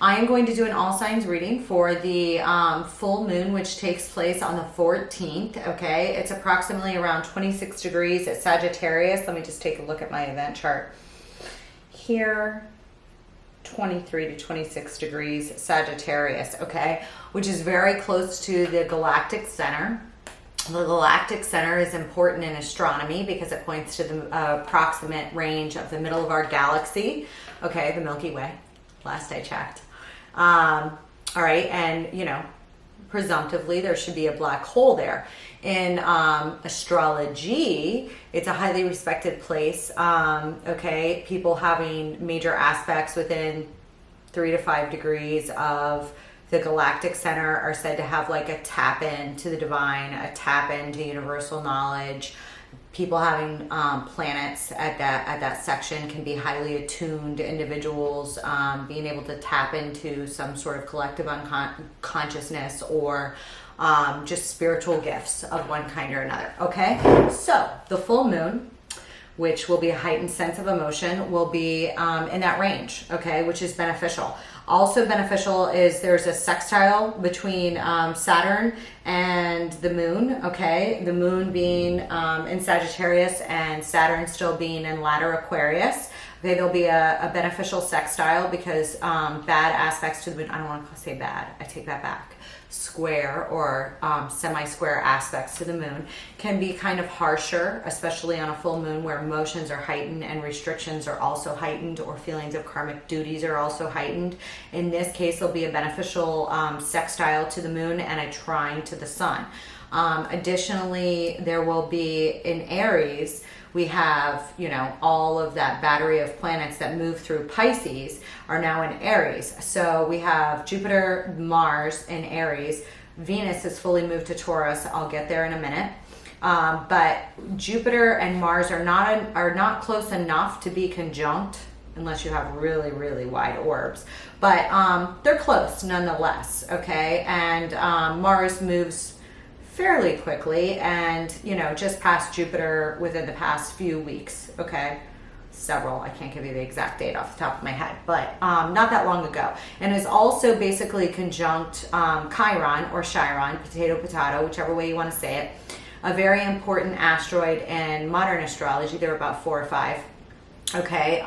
I am going to do an all signs reading for the full moon, which takes place on the 14th. Okay, it's approximately around 26 degrees at Sagittarius. Let me just take a look at my event chart here. 23 to 26 degrees Sagittarius, okay, which is very close to the galactic center. The galactic center is important in astronomy because it points to the approximate range of the middle of our galaxy, okay, the Milky Way, last I checked. All right, and you know, presumptively there should be a black hole there. In astrology, it's a highly respected place. Okay, people having major aspects within 3 to 5 degrees of the galactic center are said to have like a tap in to the divine, a tap into universal knowledge. People having planets at that section can be highly attuned individuals, being able to tap into some sort of collective consciousness or just spiritual gifts of one kind or another. Okay, so the full moon, which will be a heightened sense of emotion, will be in that range, okay, which is beneficial. Also beneficial is there's a sextile between Saturn and the moon, okay? The moon being in Sagittarius and Saturn still being in latter Aquarius. Okay, there'll be a beneficial sextile because bad aspects to the moon, I don't want to say bad, I take that back. Square or semi-square aspects to the moon can be kind of harsher, especially on a full moon where emotions are heightened and restrictions are also heightened, or feelings of karmic duties are also heightened. In this case, there'll be a beneficial sextile to the moon and a trine to the sun. Additionally, there will be in Aries, we have, you know, all of that battery of planets that move through Pisces are now in Aries. So we have Jupiter, Mars in Aries. Venus is fully moved to Taurus. I'll get there in a minute. But Jupiter and Mars are not close enough to be conjunct unless you have really, really wide orbs. But they're close nonetheless, okay? And Mars moves fairly quickly and, you know, just past Jupiter within the past few weeks, okay? Several, I can't give you the exact date off the top of my head, but not that long ago. And is also basically conjunct Chiron or Chiron, potato, whichever way you want to say it. A very important asteroid in modern astrology. There are about 4 or 5. Okay,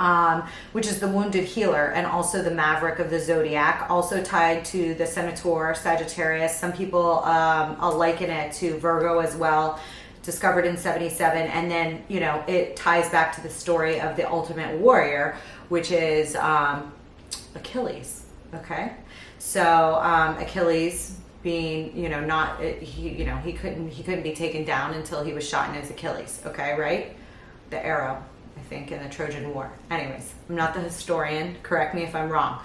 which is the wounded healer and also the maverick of the zodiac, also tied to the Centaur, Sagittarius. Some people liken it to Virgo as well, discovered in 77. And then, you know, it ties back to the story of the ultimate warrior, which is Achilles. Okay, so Achilles being, you know, he couldn't be taken down until he was shot in his Achilles. Okay, right? The arrow, I think, in the Trojan War. Anyways, I'm not the historian. Correct me if I'm wrong.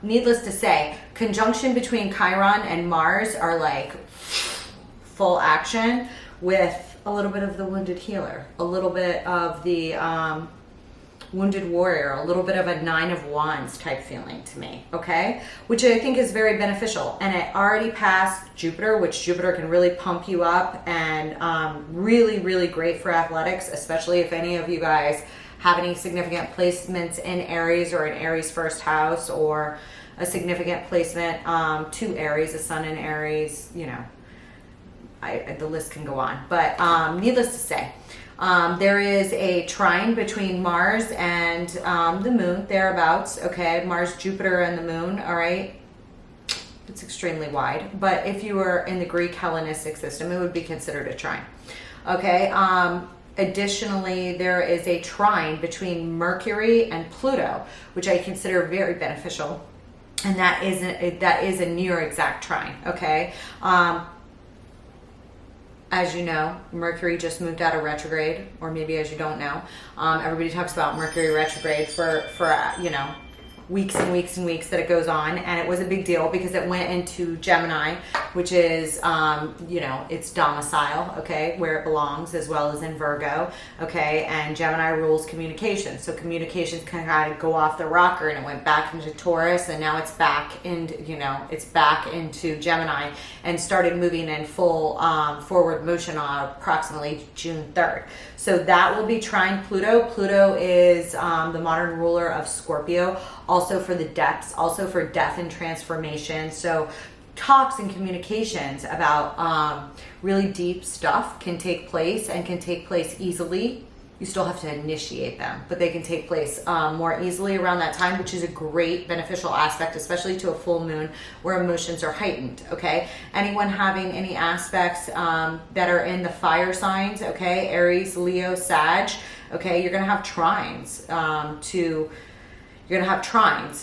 Needless to say, conjunction between Chiron and Mars are like full action with a little bit of the wounded healer, a little bit of the wounded warrior, a little bit of a 9 of Wands type feeling to me, okay? Which I think is very beneficial. And it already passed Jupiter, which Jupiter can really pump you up and really, really great for athletics, especially if any of you guys have any significant placements in Aries or in Aries first house, or a significant placement to Aries, a sun in Aries, you know, the list can go on. But needless to say, there is a trine between Mars and the moon, thereabouts, okay? Mars, Jupiter, and the moon, all right? It's extremely wide. But if you were in the Greek Hellenistic system, it would be considered a trine, okay? Additionally, there is a trine between Mercury and Pluto, which I consider very beneficial. And that is a near exact trine, okay? As you know, Mercury just moved out of retrograde, or maybe as you don't know, everybody talks about Mercury retrograde for you know, weeks and weeks and weeks that it goes on, and it was a big deal because it went into Gemini, which is, you know, its domicile, okay, where it belongs, as well as in Virgo, okay, and Gemini rules communication, so communications can kind of go off the rocker, and it went back into Taurus, and now it's back into, you know, it's back into Gemini, and started moving in full forward motion on approximately June 3rd. So that will be trine Pluto. Pluto is the modern ruler of Scorpio, also for the depths, also for death and transformation. So talks and communications about really deep stuff can take place, and can take place easily. You still have to initiate them, but they can take place more easily around that time, which is a great beneficial aspect, especially to a full moon where emotions are heightened, okay? Anyone having any aspects that are in the fire signs, okay, Aries, Leo, Sag, okay, you're going to have trines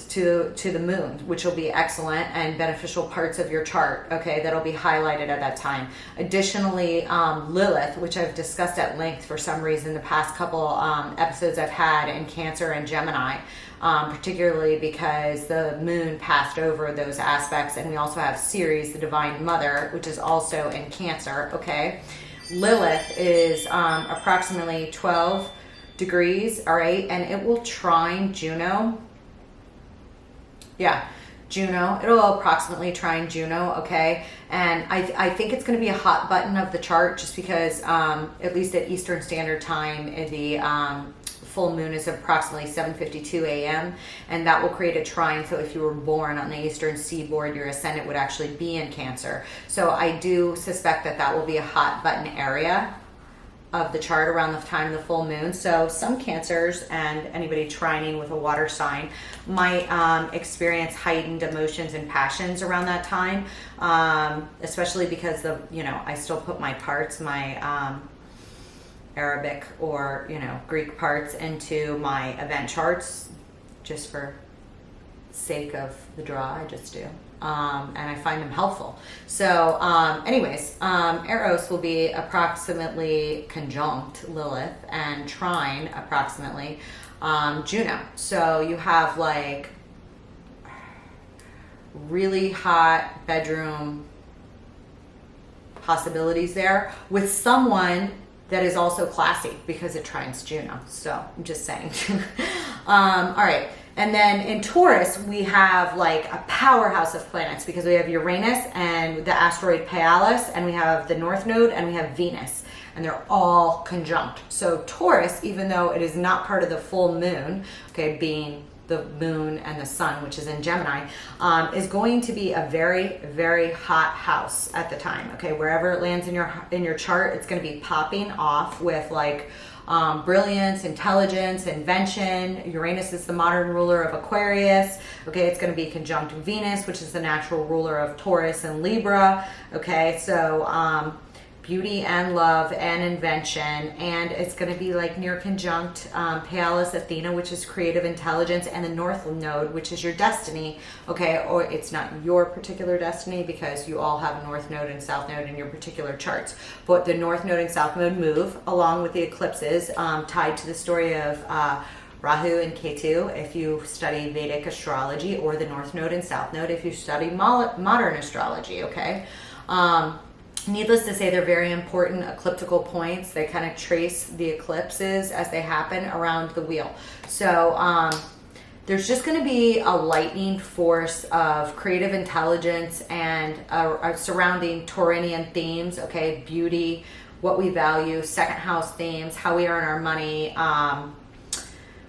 to the moon, which will be excellent and beneficial parts of your chart, okay, that'll be highlighted at that time. Additionally, Lilith, which I've discussed at length for some reason the past couple episodes I've had in Cancer and Gemini, particularly because the moon passed over those aspects. And we also have Ceres, the Divine Mother, which is also in Cancer, okay? Lilith is approximately 12 degrees, all right, and it will trine Juno. Yeah, Juno, it'll approximately trine Juno, okay? And I think it's going to be a hot button of the chart, just because at least at Eastern Standard Time, the full moon is approximately 7:52 a.m. and that will create a trine. So if you were born on the Eastern Seaboard, your ascendant would actually be in Cancer. So I do suspect that that will be a hot button area of the chart around the time of the full moon. So some Cancers and anybody trining with a water sign might experience heightened emotions and passions around that time, especially because I still put my parts, my Arabic or Greek parts into my event charts, just for sake of the draw. I just do. And I find them helpful. So anyways, Eros will be approximately conjunct Lilith and trine approximately Juno. So you have like really hot bedroom possibilities there with someone that is also classy because it trines Juno. So I'm just saying. All right. And then in Taurus, we have like a powerhouse of planets because we have Uranus and the asteroid Pallas, and we have the North Node, and we have Venus, and they're all conjunct. So Taurus, even though it is not part of the full moon, okay, being the moon and the sun, which is in Gemini, is going to be a very, very hot house at the time. Okay, wherever it lands in your chart, it's going to be popping off with like brilliance, intelligence, invention. Uranus is the modern ruler of Aquarius. Okay, it's going to be conjunct Venus, which is the natural ruler of Taurus and Libra. Okay, so beauty and love and invention, and it's going to be like near conjunct Pallas Athena, which is creative intelligence, and the North Node, which is your destiny. Okay, or it's not your particular destiny because you all have North Node and South Node in your particular charts, but the North Node and South Node move along with the eclipses, tied to the story of Rahu and Ketu if you study Vedic astrology, or the North Node and South Node if you study modern astrology. Okay, needless to say, they're very important ecliptical points. They kind of trace the eclipses as they happen around the wheel. So there's just going to be a lightning force of creative intelligence and surrounding Taurinian themes, okay, beauty, what we value, second house themes, how we earn our money,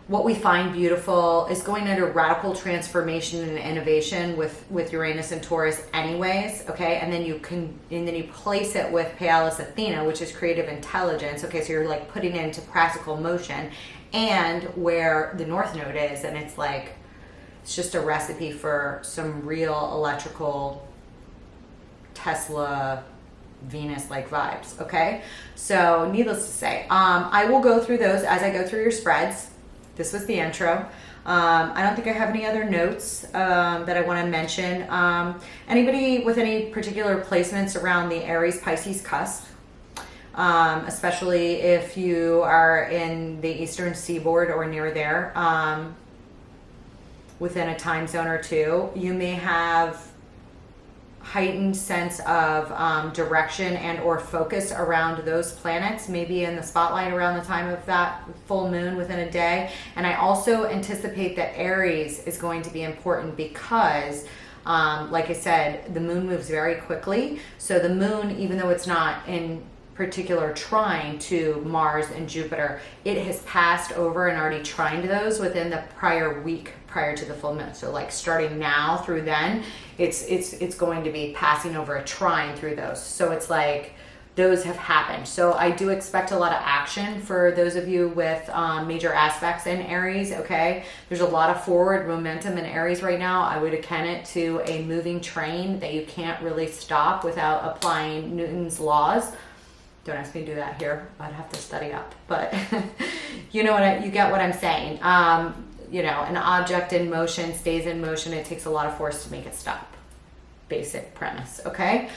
what we find beautiful is going under radical transformation and innovation with Uranus and Taurus anyways, okay? And then you place it with Pallas Athena, which is creative intelligence, okay? So you're like putting it into practical motion, and where the North Node is, and it's like, it's just a recipe for some real electrical Tesla Venus-like vibes, okay? So needless to say, I will go through those as I go through your spreads. This was the intro. I don't think I have any other notes that I want to mention. Anybody with any particular placements around the Aries Pisces cusp, especially if you are in the Eastern Seaboard or near there, within a time zone or two, you may have heightened sense of direction and or focus around those planets, maybe in the spotlight around the time of that full moon within a day. And I also anticipate that Aries is going to be important because like I said, the moon moves very quickly. So the moon, even though it's not in particular trine to Mars and Jupiter, it has passed over and already trined those within the prior week prior to the full moon. So like starting now through then, it's going to be passing over a trine through those. So it's like those have happened. So I do expect a lot of action for those of you with major aspects in Aries, okay? There's a lot of forward momentum in Aries right now. I would akin it to a moving train that you can't really stop without applying Newton's laws. Don't ask me to do that here. I'd have to study up, but you know what you get what I'm saying. You know, an object in motion stays in motion. It takes a lot of force to make it stop. Basic premise, okay?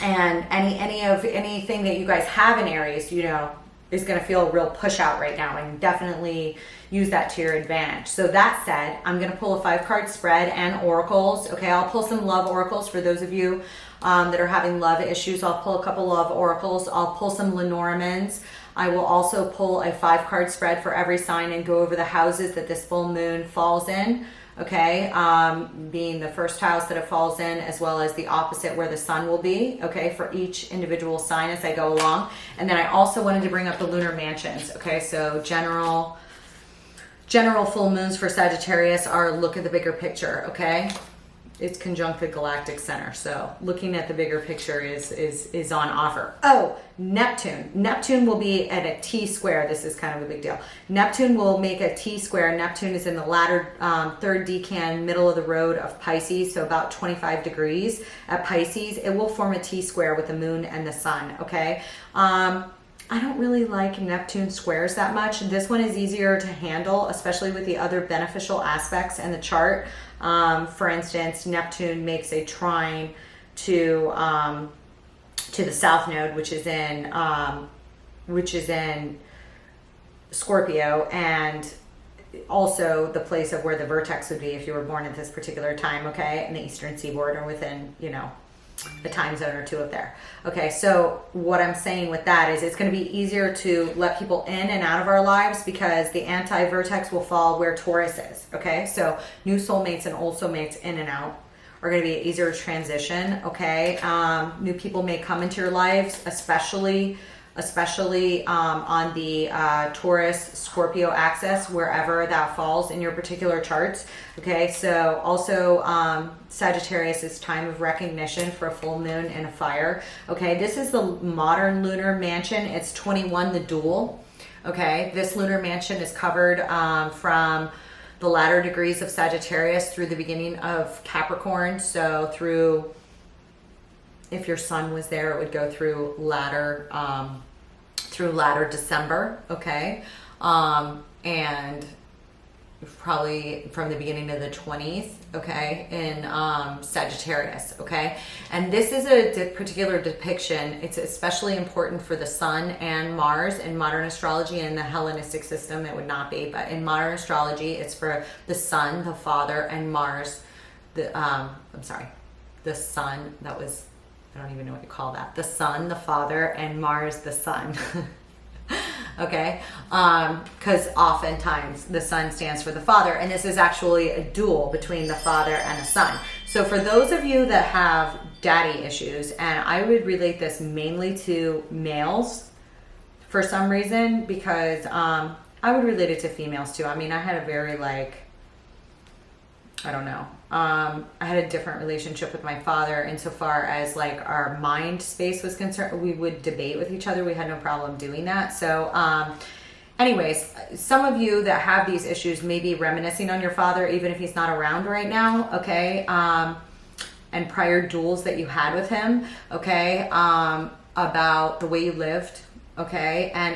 And anything that you guys have in Aries, you know, is going to feel a real push out right now, and definitely use that to your advantage. So that said, I'm going to pull a 5-card spread and oracles. Okay, I'll pull some love oracles for those of you that are having love issues. I'll pull a couple love oracles. I'll pull some Lenormands. I will also pull a 5-card spread for every sign and go over the houses that this full moon falls in. Okay, being the first house that it falls in, as well as the opposite where the sun will be, okay, for each individual sign as I go along. And then I also wanted to bring up the lunar mansions, okay? So general full moons for Sagittarius are look at the bigger picture, okay? It's conjunct the galactic center, so looking at the bigger picture is on offer. Oh, Neptune. Neptune will be at a T-square. This is kind of a big deal. Neptune will make a T-square. Neptune is in the latter third decan, middle of the road of Pisces, so about 25 degrees at Pisces. It will form a T-square with the moon and the sun, okay? I don't really like Neptune squares that much. This one is easier to handle, especially with the other beneficial aspects in the chart. For instance, Neptune makes a trine to the south node, which is in Scorpio, and also the place of where the vertex would be if you were born at this particular time, okay, in the eastern seaboard or within, you know, a time zone or two up there. Okay, so what I'm saying with that is it's going to be easier to let people in and out of our lives because the anti-vertex will fall where Taurus is. Okay, so new soulmates and old soulmates in and out are going to be easier to transition. Okay, new people may come into your lives, especially on the Taurus Scorpio axis, wherever that falls in your particular charts. Okay, so also Sagittarius is time of recognition for a full moon and a fire. Okay, this is the modern lunar mansion. It's 21, the dual. Okay, this lunar mansion is covered from the latter degrees of Sagittarius through the beginning of Capricorn. So through, if your sun was there, it would go through latter December, okay, and probably from the beginning of the 20s, okay, in Sagittarius, okay. And this is a particular depiction. It's especially important for the sun and Mars in modern astrology. In the Hellenistic system it would not be, but in modern astrology it's for the sun, the father, and Mars, the sun, that was, I don't even know what you call that. The sun, the father, and Mars, the sun. Okay, because oftentimes the sun stands for the father, and this is actually a duel between the father and the son. So for those of you that have daddy issues, and I would relate this mainly to males for some reason, because I would relate it to females too. I mean, I had a very I don't know. I had a different relationship with my father insofar as like our mind space was concerned. We would debate with each other. We had no problem doing that. So anyways, some of you that have these issues may be reminiscing on your father, even if he's not around right now. Okay. And prior duels that you had with him. Okay. About the way you lived. Okay. And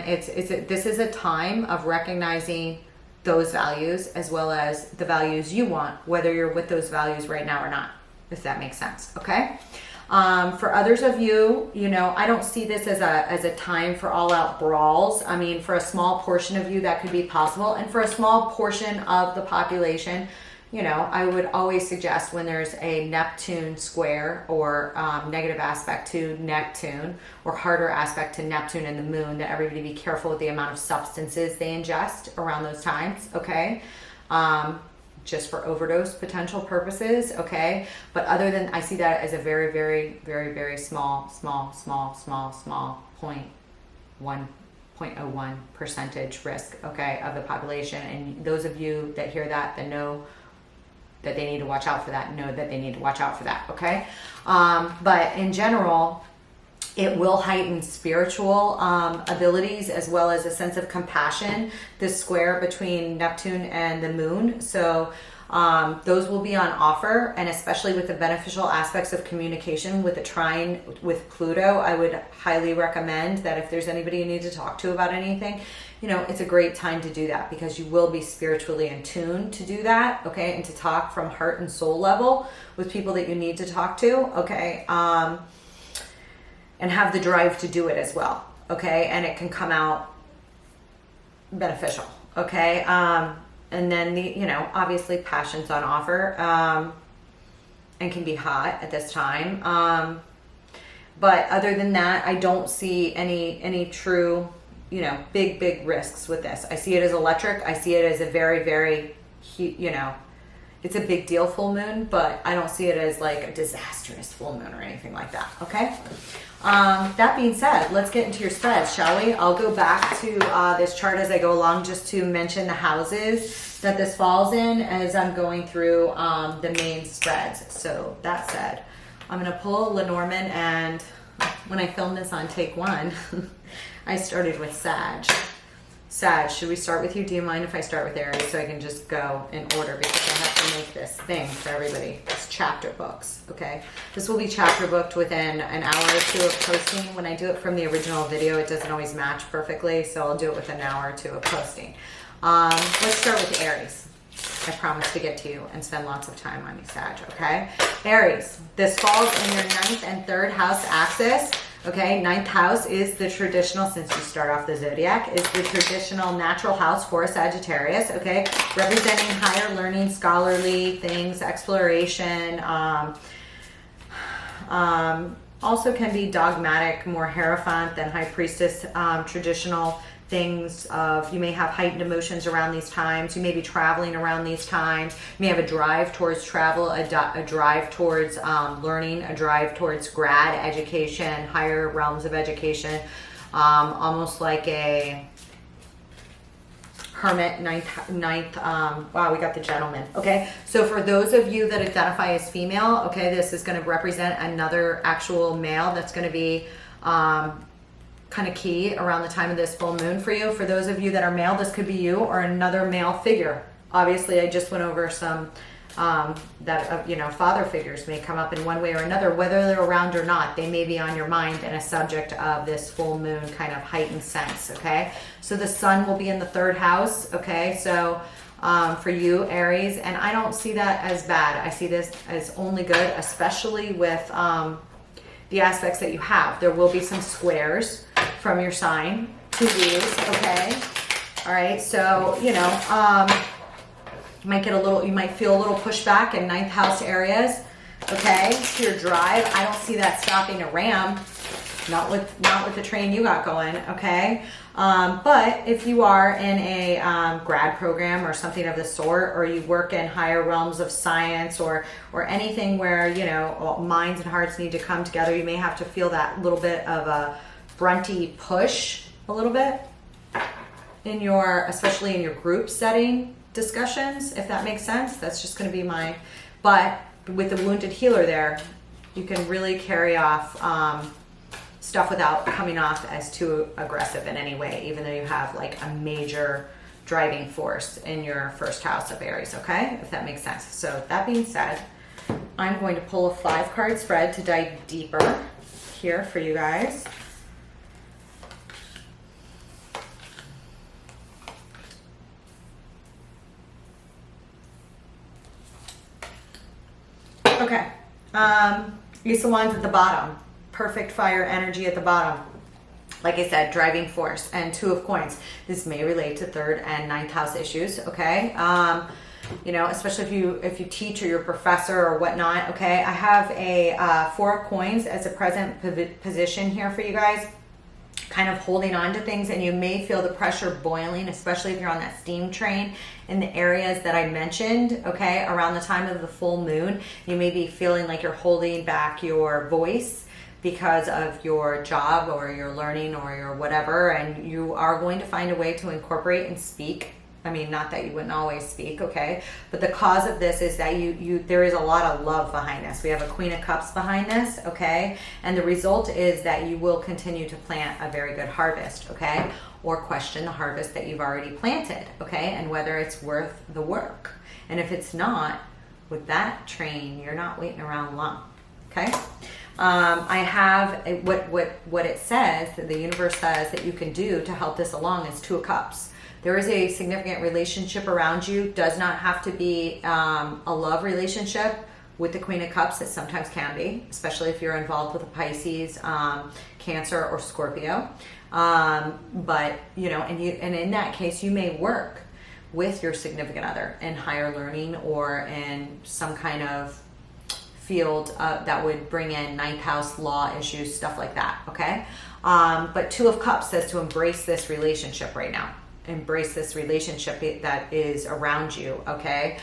this is a time of recognizing those values as well as the values you want, whether you're with those values right now or not, if that makes sense. Okay. For others of you, you know, I don't see this as a time for all out brawls. I mean, for a small portion of you that could be possible, and for a small portion of the population, you know, I would always suggest when there's a Neptune square or negative aspect to Neptune or harder aspect to Neptune and the moon, that everybody be careful with the amount of substances they ingest around those times, okay? Just for overdose potential purposes, okay? But other than, I see that as a very, very, very, very small 0.1 0.01% risk, okay, of the population. And those of you that hear that, that know that they need to watch out for that, know that they need to watch out for that, okay? But in general, it will heighten spiritual abilities as well as a sense of compassion, this square between Neptune and the moon. So those will be on offer, and especially with the beneficial aspects of communication with the trine with Pluto, I would highly recommend that if there's anybody you need to talk to about anything, you know, it's a great time to do that, because you will be spiritually in tune to do that, okay, and to talk from heart and soul level with people that you need to talk to, okay, and have the drive to do it as well, okay, and it can come out beneficial, okay. And then you know, obviously passion's on offer, and can be hot at this time. But other than that, I don't see any true, you know, big risks with this. I see it as electric. I see it as a very, you know, it's a big deal full moon, but I don't see it as like a disastrous full moon or anything like that, okay? That being said, let's get into your spreads, shall we? I'll go back to this chart as I go along, just to mention the houses that this falls in as I'm going through the main spreads. So that said, I'm going to pull Lenormand, and when I filmed this on take one, I started with Sag. Sag, should we start with you? Do you mind if I start with Aries, so I can just go in order, because I have to make this thing for everybody. It's chapter books, okay? This will be chapter booked within an hour or two of posting. When I do it from the original video, it doesn't always match perfectly, so I'll do it within an hour or two of posting. Let's start with Aries. I promise to get to you and spend lots of time on you, Sag, okay? Aries, this falls in your 9th and 3rd house axis. Okay, 9th house is the traditional, since you start off the zodiac, is the traditional natural house for Sagittarius, okay? Representing higher learning, scholarly things, exploration, also can be dogmatic, more Hierophant than High Priestess, traditional things of, you may have heightened emotions around these times, you may be traveling around these times, you may have a drive towards travel, a drive towards learning, a drive towards grad education, higher realms of education, almost like a hermit, ninth, wow, we got the gentleman, okay? So for those of you that identify as female, okay, this is going to represent another actual male that's going to be kind of key around the time of this full moon for you. For those of you that are male, this could be you or another male figure. Obviously, I just went over some you know, father figures may come up in one way or another, whether they're around or not. They may be on your mind and a subject of this full moon kind of heightened sense, okay? So the sun will be in the 3rd house, okay? So for you, Aries, and I don't see that as bad. I see this as only good, especially with the aspects that you have. There will be some squares from your sign to these, okay? All right, so, you know, you might get a little, you might feel a little pushback in 9th house areas, okay? To your drive. I don't see that stopping a ram, not with the train you got going, okay? But if you are in a grad program or something of the sort, or you work in higher realms of science, or anything where, you know, minds and hearts need to come together, you may have to feel that little bit of a grunty push a little bit in your, especially in your group setting discussions, if that makes sense. That's just going to be my, but with the wounded healer there, you can really carry off stuff without coming off as too aggressive in any way, even though you have like a major driving force in your 1st house of Aries, okay? If that makes sense. So that being said, I'm going to pull a 5-card spread to dive deeper here for you guys. Okay, Ace of Wands at the bottom. Perfect fire energy at the bottom. Like I said, driving force, and 2 of coins. This may relate to 3rd and 9th house issues, okay? You know, especially if you teach or you're a professor or whatnot, okay? I have a 4 of coins as a present position here for you guys, kind of holding on to things, and you may feel the pressure boiling, especially if you're on that steam train in the areas that I mentioned, okay? Around the time of the full moon, you may be feeling like you're holding back your voice because of your job or your learning or your whatever, and you are going to find a way to incorporate and speak. I mean, not that you wouldn't always speak, okay? But the cause of this is that there is a lot of love behind this. We have a Queen of Cups behind this, okay? And the result is that you will continue to plant a very good harvest, okay? Or question the harvest that you've already planted, okay? And whether it's worth the work. And if it's not, with that train, you're not waiting around long, okay? I have what it says, that the universe says that you can do to help this along is 2 of Cups. There is a significant relationship around you. Does not have to be a love relationship with the Queen of Cups. It sometimes can be, especially if you're involved with a Pisces, Cancer, or Scorpio. But, you know, and in that case, you may work with your significant other in higher learning or in some kind of field that would bring in 9th house law issues, stuff like that, okay? But 2 of Cups says to embrace this relationship right now. Embrace this relationship that is around you, okay?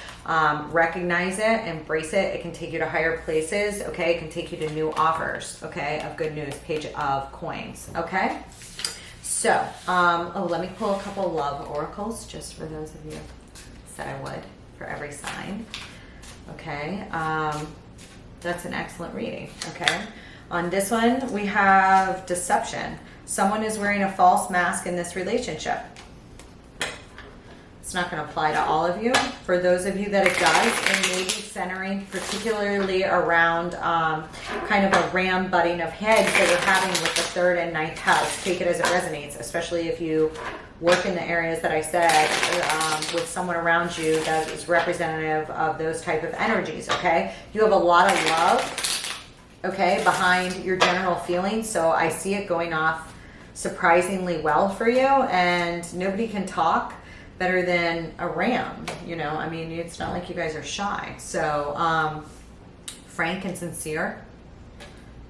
Recognize it, embrace it. It can take you to higher places, okay? It can take you to new offers, okay, of good news. Page of Coins, okay? So, let me pull a couple love oracles just for those of you who said I would, for every sign, okay? That's an excellent reading, okay? On this one, we have deception. Someone is wearing a false mask in this relationship. It's not going to apply to all of you. For those of you that it does, it may be centering particularly around kind of a ram butting of heads that you're having with the 3rd and 9th house. Take it as it resonates, especially if you work in the areas that I said with someone around you that is representative of those type of energies, okay? You have a lot of love, okay, behind your general feelings, so I see it going off surprisingly well for you, and nobody can talk better than a ram, you know? I mean, it's not like you guys are shy. So, frank and sincere.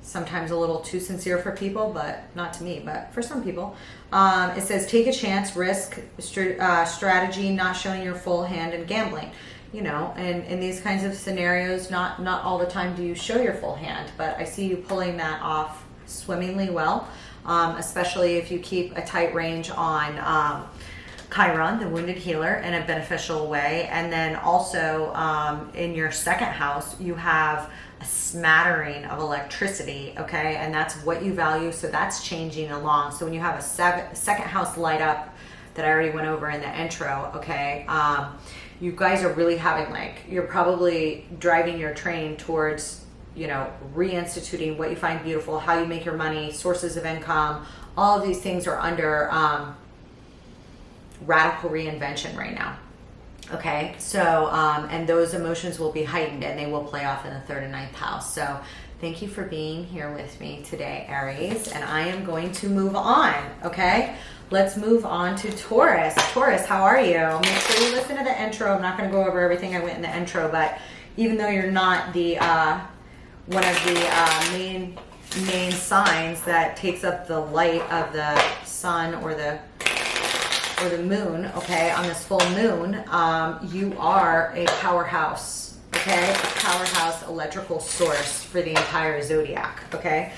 Sometimes a little too sincere for people, but not to me, but for some people. It says, take a chance, risk, strategy, not showing your full hand, and gambling. You know, and in these kinds of scenarios, not all the time do you show your full hand, but I see you pulling that off swimmingly well, especially if you keep a tight range on Chiron, the wounded healer, in a beneficial way. And then also in your 2nd house, you have a smattering of electricity, okay? And that's what you value, so that's changing along. So when you have a 2nd house light up that I already went over in the intro, okay, you guys are really having, like, you're probably driving your train towards, you know, reinstituting what you find beautiful, how you make your money, sources of income. All of these things are under radical reinvention right now, okay? So and those emotions will be heightened, and they will play off in the 3rd and 9th house. So thank you for being here with me today, Aries, and I am going to move on, okay? Let's move on to Taurus. Taurus, how are you? Make sure you listen to the intro. I'm not going to go over everything I went in the intro, but even though you're not the one of the main signs that takes up the light of the sun or the moon, okay, on this full moon, you are a powerhouse, okay, a powerhouse electrical source for the entire zodiac, okay,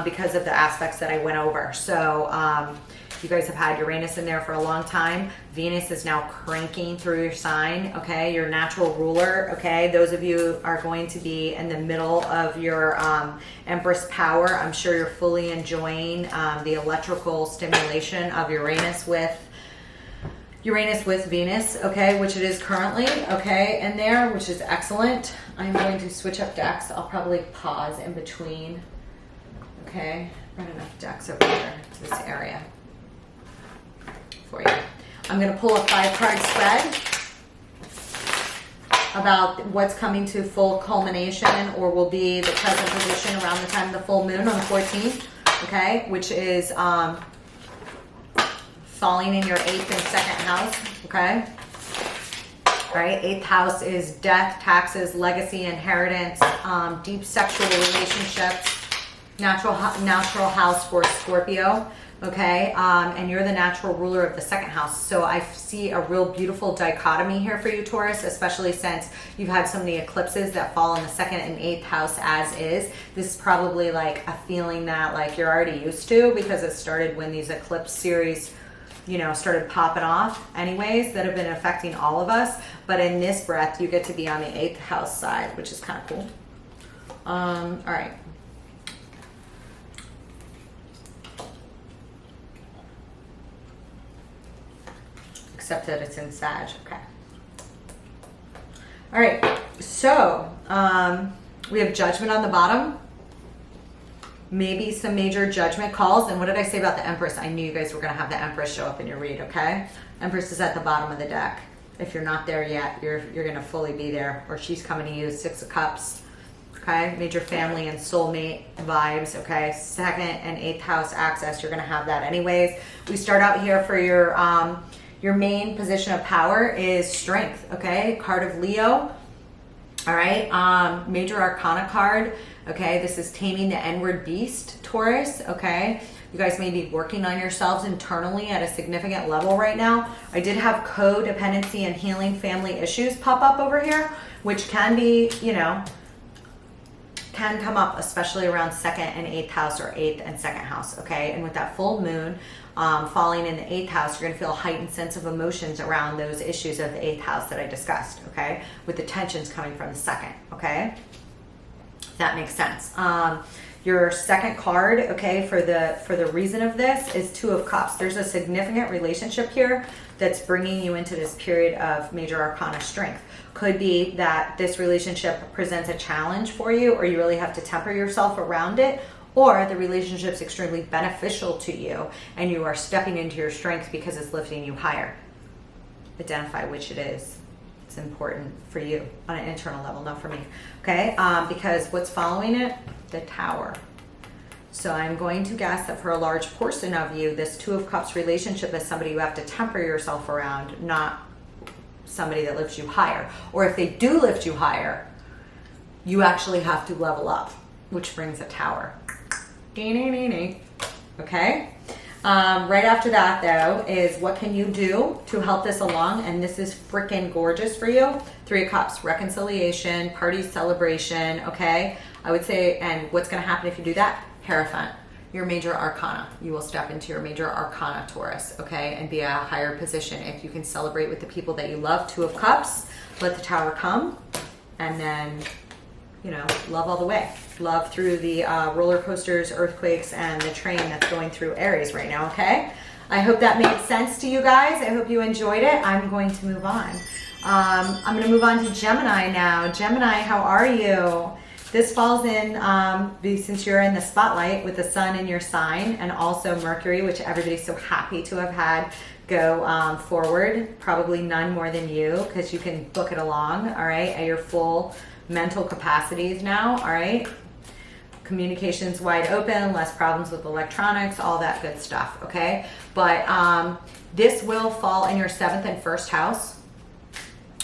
because of the aspects that I went over. So you guys have had Uranus in there for a long time. Venus is now cranking through your sign, okay, your natural ruler, okay. Those of you are going to be in the middle of your Empress power. I'm sure you're fully enjoying the electrical stimulation of Uranus with Venus, okay, which it is currently, okay, in there, which is excellent. I'm going to switch up decks. I'll probably pause in between, okay. Run enough decks over here to this area for you. I'm going to pull a 5-card spread about what's coming to full culmination or will be the present position around the time of the full moon on the 14th, okay, which is falling in your 8th and 2nd house, okay? All right, 8th house is death, taxes, legacy, inheritance, deep sexual relationships, natural house for Scorpio. okay? And you're the natural ruler of the second house. So I see a real beautiful dichotomy here for you, Taurus, especially since you've had so many eclipses that fall in the second and eighth house as is. This is probably like a feeling that like you're already used to, because it started when these eclipse series, you know, started popping off anyways, that have been affecting all of us. But in this breath, you get to be on the eighth house side, which is kind of cool. All right. Except that it's in Sag. Okay. All right. So we have Judgment on the bottom. Maybe some major judgment calls. And what did I say about the Empress? I knew you guys were going to have the Empress show up in your read, okay? Empress is at the bottom of the deck. If you're not there yet, you're going to fully be there. Or she's coming to you, Six of Cups. Okay? Major family and soulmate vibes, okay? Second and eighth house access, you're going to have that anyways. We start out here for your main position of power is strength, okay? Card of Leo, all right? Major Arcana card, okay? This is taming the inward beast, Taurus, okay? You guys may be working on yourselves internally at a significant level right now. I did have codependency and healing family issues pop up over here, which can be, you know, can come up especially around second and eighth house, or eighth and second house, okay? And with that full moon falling in the eighth house, you're gonna feel a heightened sense of emotions around those issues of the eighth house that I discussed, okay? With the tensions coming from the second, okay? If that makes sense. Your second card, okay, for the reason of this is Two of Cups. There's a significant relationship here that's bringing you into this period of major arcana strength. Could be that this relationship presents a challenge for you, or you really have to temper yourself around it, or the relationship's extremely beneficial to you and you are stepping into your strength because it's lifting you higher. Identify which it is. It's important for you on an internal level, not for me, okay? Because what's following it? The Tower. So I'm going to guess that for a large portion of you, this Two of Cups relationship is somebody you have to temper yourself around, not somebody that lifts you higher. Or if they do lift you higher, you actually have to level up, which brings a Tower. Okay? Right after that, though, is what can you do to help this along? And this is freaking gorgeous for you. Three of Cups, reconciliation, party celebration, okay? I would say, and what's going to happen if you do that? Hierophant, your major arcana. You will step into your major arcana, Taurus, okay? And be a higher position. If you can celebrate with the people that you love, Two of Cups, let the Tower come, and then, you know, love all the way. Love through the roller coasters, earthquakes, and the train that's going through Aries right now, okay? I hope that made sense to you guys. I hope you enjoyed it. I'm going to move on. I'm going to move on to Gemini now. Gemini, how are you? This falls in, since you're in the spotlight with the sun in your sign, and also Mercury, which everybody's so happy to have had go forward. Probably none more than you, because you can book it along, all right, at your full mental capacities now, all right? Communications wide open, less problems with electronics, all that good stuff, okay? But this will fall in your 7th and 1st house,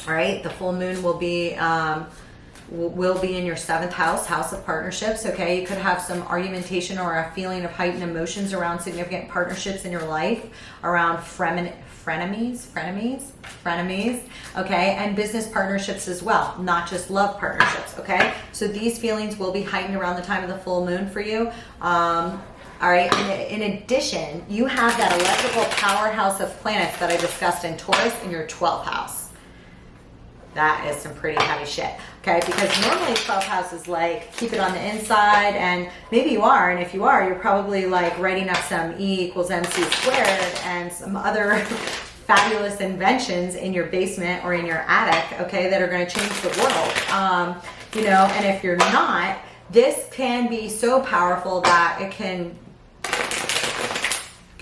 all right? The full moon will be in your 7th house, house of partnerships, okay? You could have some argumentation or a feeling of heightened emotions around significant partnerships in your life, around frenemies, okay? And business partnerships as well, not just love partnerships, okay? So these feelings will be heightened around the time of the full moon for you. All right, in addition, you have that electrical powerhouse of planets that I discussed in Taurus in your 12th house. That is some pretty heavy shit, okay? Because normally 12th house is like, keep it on the inside, and maybe you are, and if you are, you're probably like writing up some E=mc² and some other fabulous inventions in your basement or in your attic, okay, that are going to change the world. You know, and if you're not, this can be so powerful that it can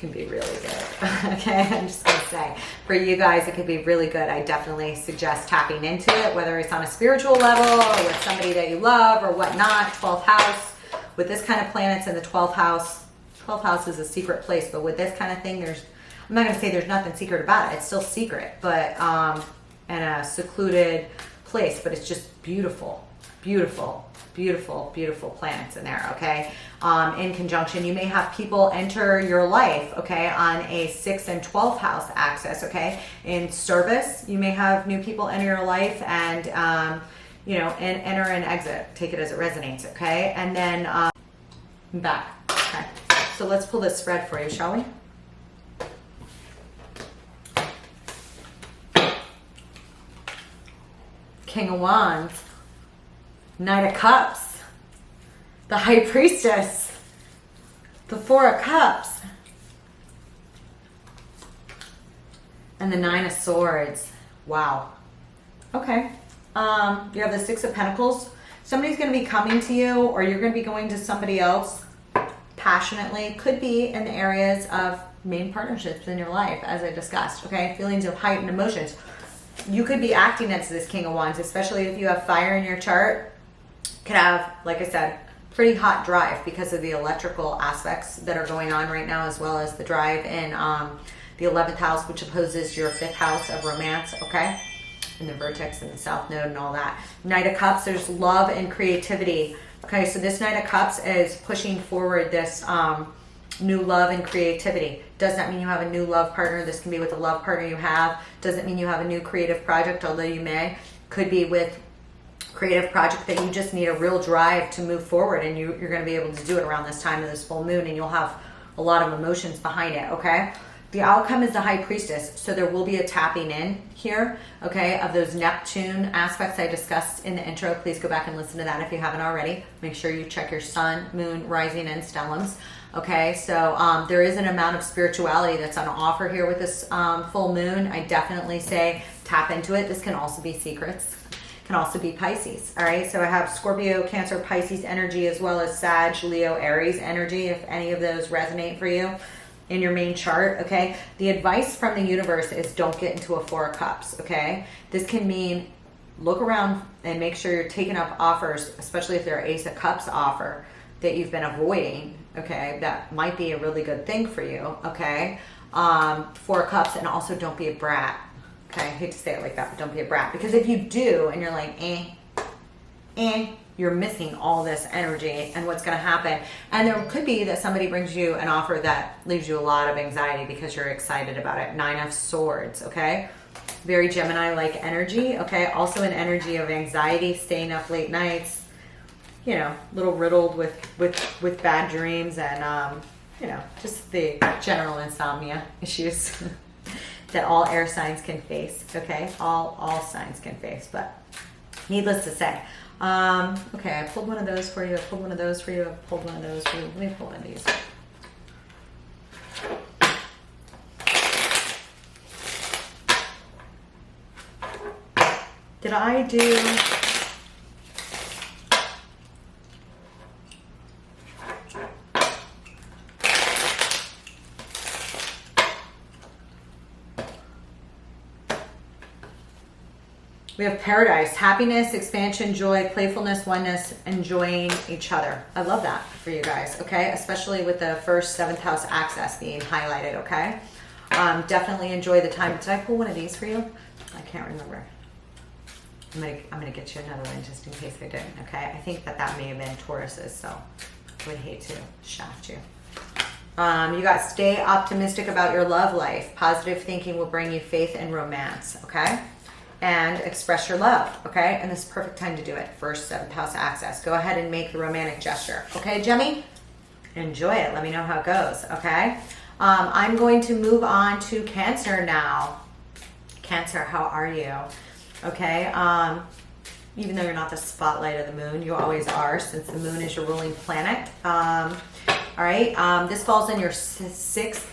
be really good. Okay, I'm just gonna say, for you guys, it could be really good. I definitely suggest tapping into it, whether it's on a spiritual level or with somebody that you love or whatnot. 12th house, with this kind of planets in the 12th house. 12th house is a secret place, but with this kind of thing, I'm not gonna say there's nothing secret about it. It's still secret, but in a secluded place, but it's just beautiful, beautiful, beautiful, beautiful planets in there, okay? In conjunction, you may have people enter your life, okay, on a 6th and 12th house axis, okay? In service, you may have new people enter your life and, you know, and enter and exit. Take it as it resonates, okay? And then back, okay? So let's pull this spread for you, shall we? King of Wands, Knight of Cups, the High Priestess, the Four of Cups, and the Nine of Swords. Wow. Okay. You have the Six of Pentacles. Somebody's going to be coming to you, or you're going to be going to somebody else passionately. Could be in the areas of main partnerships in your life, as I discussed. Okay. Feelings of heightened emotions. You could be acting as this King of Wands, especially if you have fire in your chart. Could have, like I said, pretty hot drive because of the electrical aspects that are going on right now, as well as the drive in the 11th house, which opposes your 5th house of romance, okay? And the vertex and the south node and all that. Knight of Cups, there's love and creativity. Okay, so this Knight of Cups is pushing forward this new love and creativity. Does not mean you have a new love partner. This can be with a love partner you have. Doesn't mean you have a new creative project, although you may. Could be with creative project that you just need a real drive to move forward, and you're going to be able to do it around this time of this full moon, and you'll have a lot of emotions behind it, okay? The outcome is the High Priestess, so there will be a tapping in here, okay, of those Neptune aspects I discussed in the intro. Please go back and listen to that if you haven't already. Make sure you check your sun, moon, rising, and stellums. Okay, so there is an amount of spirituality that's on offer here with this full moon. I definitely say tap into it. This can also be secrets. Can also be Pisces. All right, so I have Scorpio, Cancer, Pisces energy, as well as Sag, Leo, Aries energy, if any of those resonate for you in your main chart, okay? The advice from the universe is don't get into a Four of Cups, okay? This can mean look around and make sure you're taking up offers, especially if they're Ace of Cups offer that you've been avoiding, okay? That might be a really good thing for you, okay? Four of Cups, and also don't be a brat, okay? I hate to say it like that, but don't be a brat. Because if you do, and you're like, you're missing all this energy and what's going to happen. And there could be that somebody brings you an offer that leaves you a lot of anxiety because you're excited about it. Nine of Swords, okay? Very Gemini-like energy, okay? Also an energy of anxiety, staying up late nights, you know, a little riddled with bad dreams and, you know, just the general insomnia issues that all air signs can face, okay? All signs can face, but needless to say. Okay, I pulled one of those for you, I pulled one of those for you, I pulled one of those for you. Let me pull one of these. Did I do... We have Paradise, happiness, expansion, joy, playfulness, oneness, enjoying each other. I love that for you guys, okay? Especially with the first 7th house axis being highlighted, okay? Definitely enjoy the time. Did I pull one of these for you? I can't remember. I'm gonna get you another one just in case I didn't, okay? I think that may have been Taurus's, so I would hate to shaft you. You got stay optimistic about your love life. Positive thinking will bring you faith and romance, okay? And express your love, okay? And this is perfect time to do it. First 7th house axis. Go ahead and make the romantic gesture, okay, Gemmy? Enjoy it. Let me know how it goes, okay? I'm going to move on to Cancer now. Cancer, how are you? Okay, even though you're not the spotlight of the moon, you always are, since the moon is your ruling planet. All right, this falls in your 6th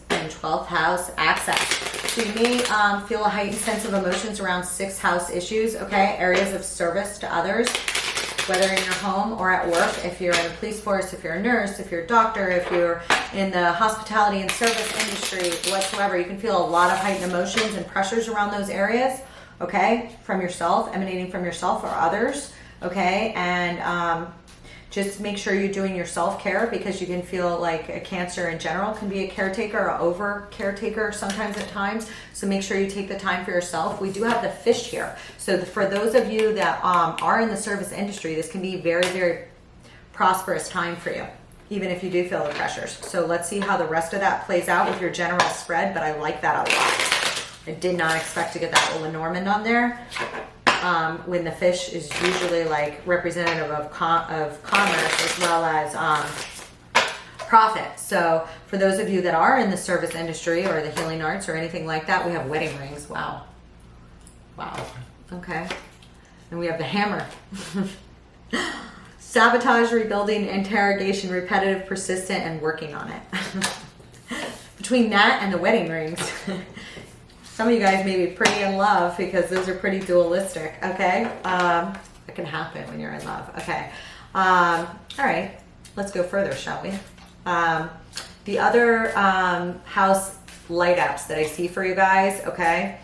and 12th house axis. So you may feel a heightened sense of emotions around 6th house issues, okay? Areas of service to others, whether in your home or at work. If you're in the police force, if you're a nurse, if you're a doctor, if you're in the hospitality and service industry, whatsoever, you can feel a lot of heightened emotions and pressures around those areas, okay? From yourself, emanating from yourself or others, okay? And Just make sure you're doing your self-care, because you can feel like a Cancer in general can be a caretaker or over caretaker sometimes at times. So make sure you take the time for yourself. We do have the Fish here. So for those of you that are in the service industry, this can be very, very prosperous time for you, even if you do feel the pressures. So let's see how the rest of that plays out with your general spread, but I like that a lot. I did not expect to get that Lenormand on there. When the Fish is usually like representative of commerce as well as profit. So for those of you that are in the service industry or the healing arts or anything like that, we have wedding rings. Wow. Wow. Okay. And we have the Hammer. Sabotage, rebuilding, interrogation, repetitive, persistent, and working on it. Between that and the wedding rings, some of you guys may be pretty in love, because those are pretty dualistic, okay? That can happen when you're in love, okay? All right, let's go further, shall we? The other house light ups that I see for you guys, okay?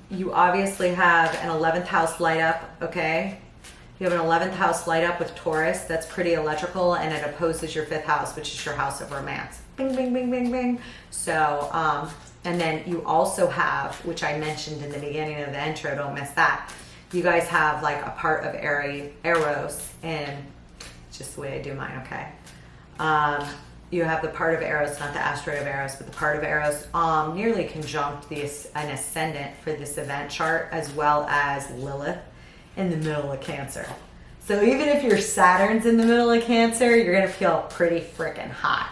You obviously have an 11th house light up, okay? You have an 11th house light up with Taurus. That's pretty electrical, and it opposes your 5th house, which is your house of romance. Bing, bing, bing, bing, bing. So, and then you also have, which I mentioned in the beginning of the intro, don't miss that. You guys have like a part of Eros, and it's just the way I do mine, okay? You have the part of Eros, not the asteroid of Eros, but the part of Eros nearly conjunct an ascendant for this event chart, as well as Lilith in the middle of Cancer. So even if your Saturn's in the middle of Cancer, you're going to feel pretty freaking hot.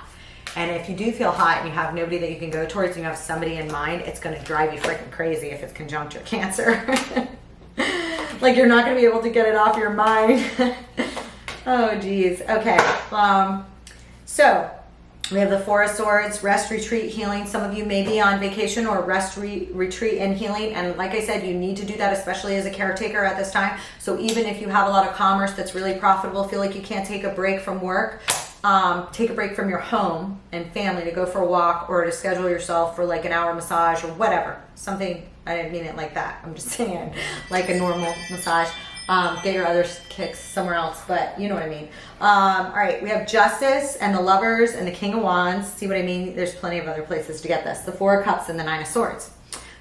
And if you do feel hot and you have nobody that you can go towards and you have somebody in mind, it's going to drive you freaking crazy if it's conjunct your Cancer. Like you're not going to be able to get it off your mind. Oh, geez. Okay. So we have the Four of Swords, rest, retreat, healing. Some of you may be on vacation or rest, retreat, and healing. And like I said, you need to do that, especially as a caretaker at this time. So even if you have a lot of commerce that's really profitable, feel like you can't take a break from work, take a break from your home and family to go for a walk or to schedule yourself for like an hour massage or whatever. Something, I didn't mean it like that. I'm just saying like a normal massage. Get your other kicks somewhere else, but you know what I mean. All right, we have Justice and the Lovers and the King of Wands. See what I mean? There's plenty of other places to get this. The Four of Cups and the Nine of Swords.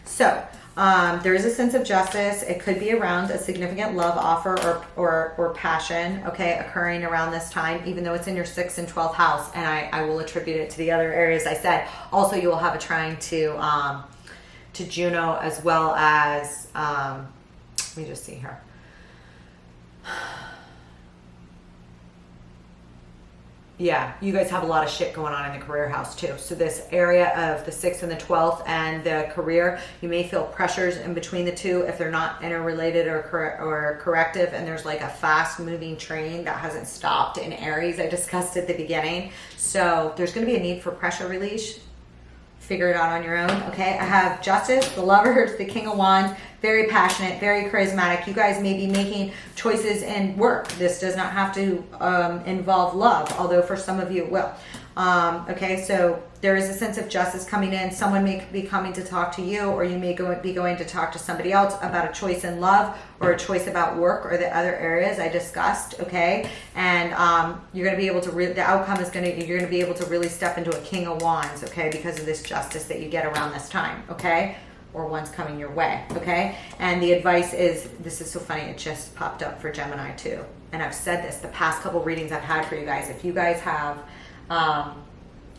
So there is a sense of justice. It could be around a significant love offer or passion, okay, occurring around this time, even though it's in your 6th and 12th house. And I will attribute it to the other areas I said. Also, you will have a trine to Juno, as well as, let me just see here. Yeah, you guys have a lot of shit going on in the career house too. So this area of the 6th and the 12th and the career, you may feel pressures in between the two if they're not interrelated or corrective, and there's like a fast moving train that hasn't stopped in Aries I discussed at the beginning. So there's going to be a need for pressure release. Figure it out on your own, okay? I have Justice, the Lovers, the King of Wands, very passionate, very charismatic. You guys may be making choices in work. This does not have to involve love, although for some of you it will. Okay, so there is a sense of justice coming in. Someone may be coming to talk to you, or you may be going to talk to somebody else about a choice in love or a choice about work or the other areas I discussed, okay? And you're going to be able to, the outcome is you're going to be able to really step into a King of Wands, okay, because of this justice that you get around this time, okay? Or one's coming your way, okay? And the advice is, this is so funny, it just popped up for Gemini too. And I've said this the past couple readings I've had for you guys. If you guys have,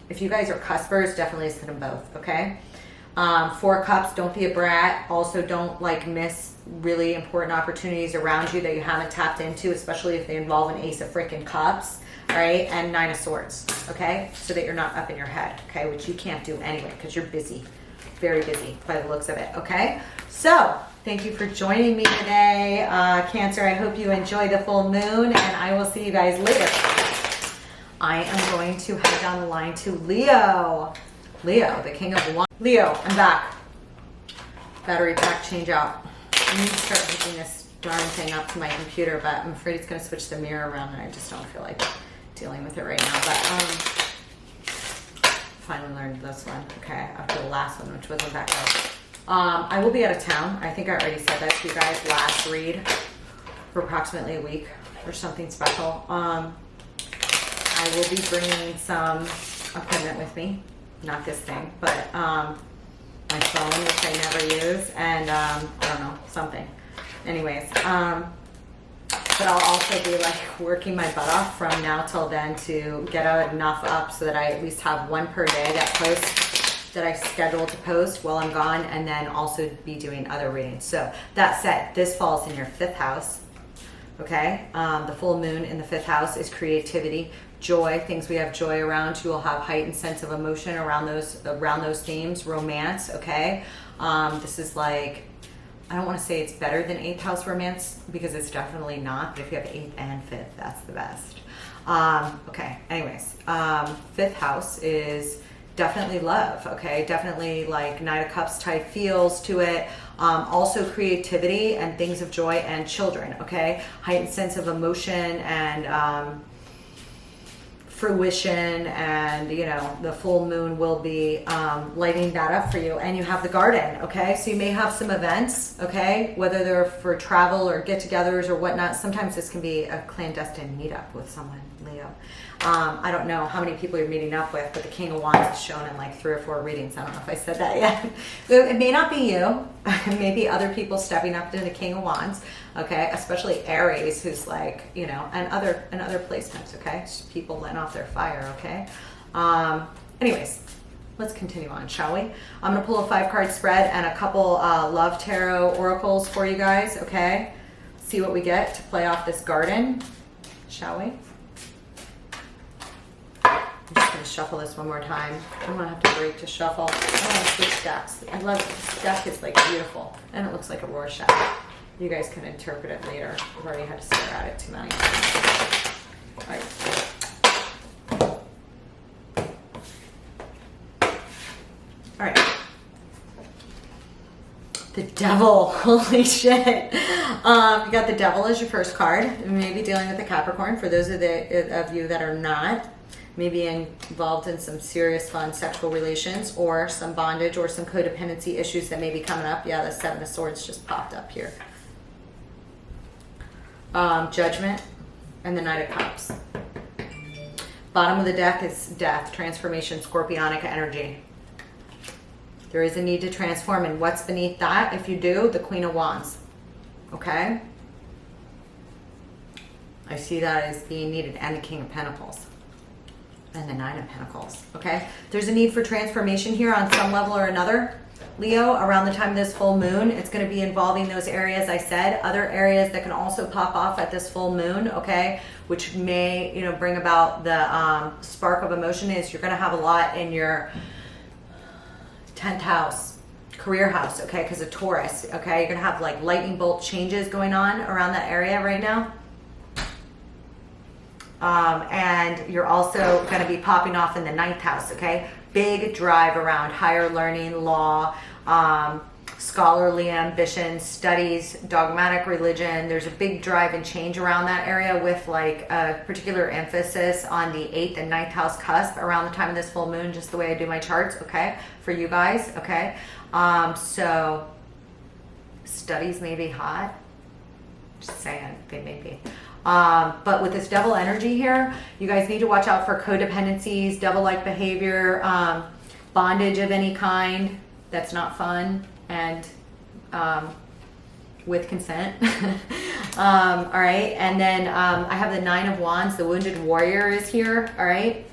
if you guys are cuspers, definitely listen to them both, okay? 4 Cups, don't be a brat. Also, don't like miss really important opportunities around you that you haven't tapped into, especially if they involve an Ace of freaking Cups, all right? And 9 of Swords, okay? So that you're not up in your head, okay? Which you can't do anyway because you're busy. Very busy by the looks of it, okay? So thank you for joining me today, Cancer. I hope you enjoy the full moon, and I will see you guys later. I am going to head down the line to Leo. Leo, the King of Wands. Leo, I'm back. Battery pack change out. I need to start hooking this darn thing up to my computer, but I'm afraid it's going to switch the mirror around, and I just don't feel like dealing with it right now. But finally learned this one, okay, after the last one, which wasn't that good. I will be out of town. I think I already said that to you guys last read for approximately a week. or something special. I will be bringing some equipment with me, not this thing, but my phone, which I never use, and I don't know, something. Anyways, but I'll also be like working my butt off from now till then to get enough up so that I at least have one per day that I schedule to post while I'm gone, and then also be doing other readings. So that said, this falls in your 5th house. Okay, the full moon in the 5th house is creativity, joy, things we have joy around. You will have heightened sense of emotion around those themes, romance. Okay, this is like, I don't want to say it's better than 8th house romance because it's definitely not, but if you have 8th and 5th, that's the best. Okay, anyways, 5th house is definitely love. Okay, definitely like Knight of Cups type feels to it. Also creativity and things of joy and children. Okay, heightened sense of emotion and fruition, and you know, the full moon will be lighting that up for you. And you have the garden. Okay, so you may have some events, okay, whether they're for travel or get-togethers or whatnot. Sometimes this can be a clandestine meetup with someone, Leo. I don't know how many people you're meeting up with, but the King of Wands is shown in like 3 or 4 readings. I don't know if I said that yet. It may not be you. It may be other people stepping up to the King of Wands. Okay, especially Aries, who's like, you know, and other placements. Okay, just people letting off their fire. Okay. Anyways, let's continue on, shall we? I'm gonna pull a 5-card spread and a couple love tarot oracles for you guys. Okay, see what we get to play off this garden, shall we? I'm just going to shuffle this one more time. I'm going to have to break to shuffle. I want to switch decks. I love it. This deck is like beautiful. And it looks like a Rorschach. You guys can interpret it later. I've already had to stare at it too many times. All right. The Devil. Holy shit. You got the Devil as your first card. You may be dealing with a Capricorn. For those of you that are not, maybe involved in some serious fun sexual relations or some bondage or some codependency issues that may be coming up. Yeah, the 7 of Swords just popped up here. Judgment and the Knight of Cups. Bottom of the deck is death, transformation, scorpionic energy. There is a need to transform, and what's beneath that? If you do, the Queen of Wands. Okay? I see that as being needed, and the King of Pentacles. And the 9 of Pentacles. Okay, there's a need for transformation here on some level or another, Leo, around the time of this full moon. It's going to be involving those areas I said. Other areas that can also pop off at this full moon, okay, which may, you know, bring about the spark of emotion, is you're going to have a lot in your 10th house, career house, okay, because of Taurus. Okay, you're going to have like lightning bolt changes going on around that area right now. And you're also going to be popping off in the 9th house, okay? Big drive around higher learning, law, scholarly ambition, studies, dogmatic religion. There's a big drive and change around that area with like a particular emphasis on the 8th and 9th house cusp around the time of this full moon, just the way I do my charts, okay? For you guys, okay? So studies may be hot. Just saying, they may be. But with this Devil energy here, you guys need to watch out for codependencies, devil-like behavior, bondage of any kind that's not fun, and with consent. All right, and then I have the 9 of Wands, the Wounded Warrior is here, all right?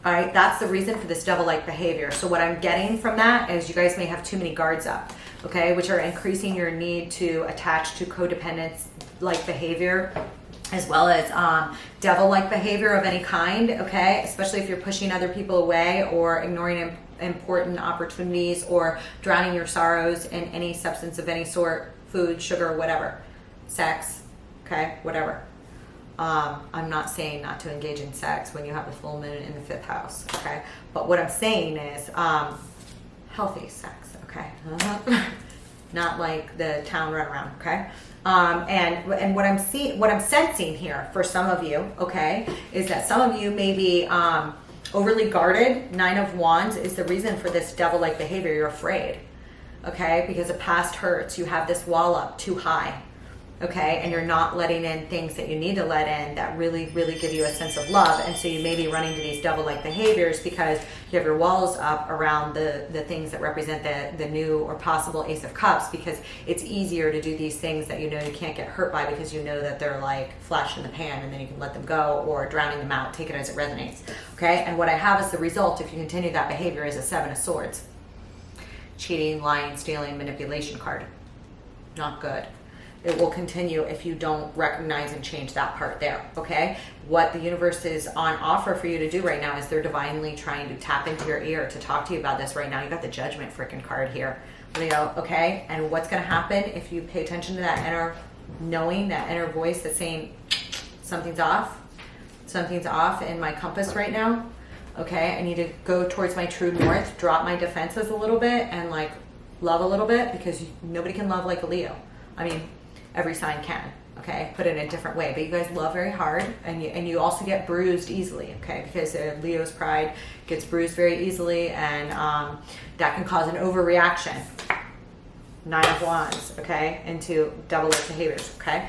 All right, that's the reason for this devil-like behavior. So what I'm getting from that is you guys may have too many guards up, okay, which are increasing your need to attach to codependence like behavior, as well as devil-like behavior of any kind, okay, especially if you're pushing other people away or ignoring important opportunities or drowning your sorrows in any substance of any sort, food, sugar, whatever, sex, okay, whatever. I'm not saying not to engage in sex when you have the full moon in the 5th house, okay, but what I'm saying is healthy sex, okay, not like the town runaround, okay. And what I'm sensing here for some of you, okay, is that some of you may be overly guarded. 9 of Wands is the reason for this devil-like behavior. You're afraid, okay, because of past hurts. You have this wall up too high, okay, and you're not letting in things that you need to let in that really, really give you a sense of love. And so you may be running to these devil-like behaviors because you have your walls up around the things that represent the new or possible Ace of Cups, because it's easier to do these things that you know you can't get hurt by, because you know that they're like flash in the pan, and then you can let them go, or drowning them out, take it as it resonates, okay? And what I have as the result, if you continue that behavior, is a 7 of Swords. Cheating, lying, stealing, manipulation card. Not good. It will continue if you don't recognize and change that part there, okay? What the universe is on offer for you to do right now is they're divinely trying to tap into your ear to talk to you about this right now. You got the Judgment freaking card here, Leo, okay? And what's going to happen if you pay attention to that inner knowing, that inner voice that's saying something's off in my compass right now, okay? I need to go towards my true north, drop my defenses a little bit, and like love a little bit, because nobody can love like a Leo. I mean, every sign can, okay? Put it in a different way. But you guys love very hard, and you also get bruised easily, okay? Because Leo's pride gets bruised very easily, and that can cause an overreaction. 9 of Wands, okay? Into devil-like behaviors, okay?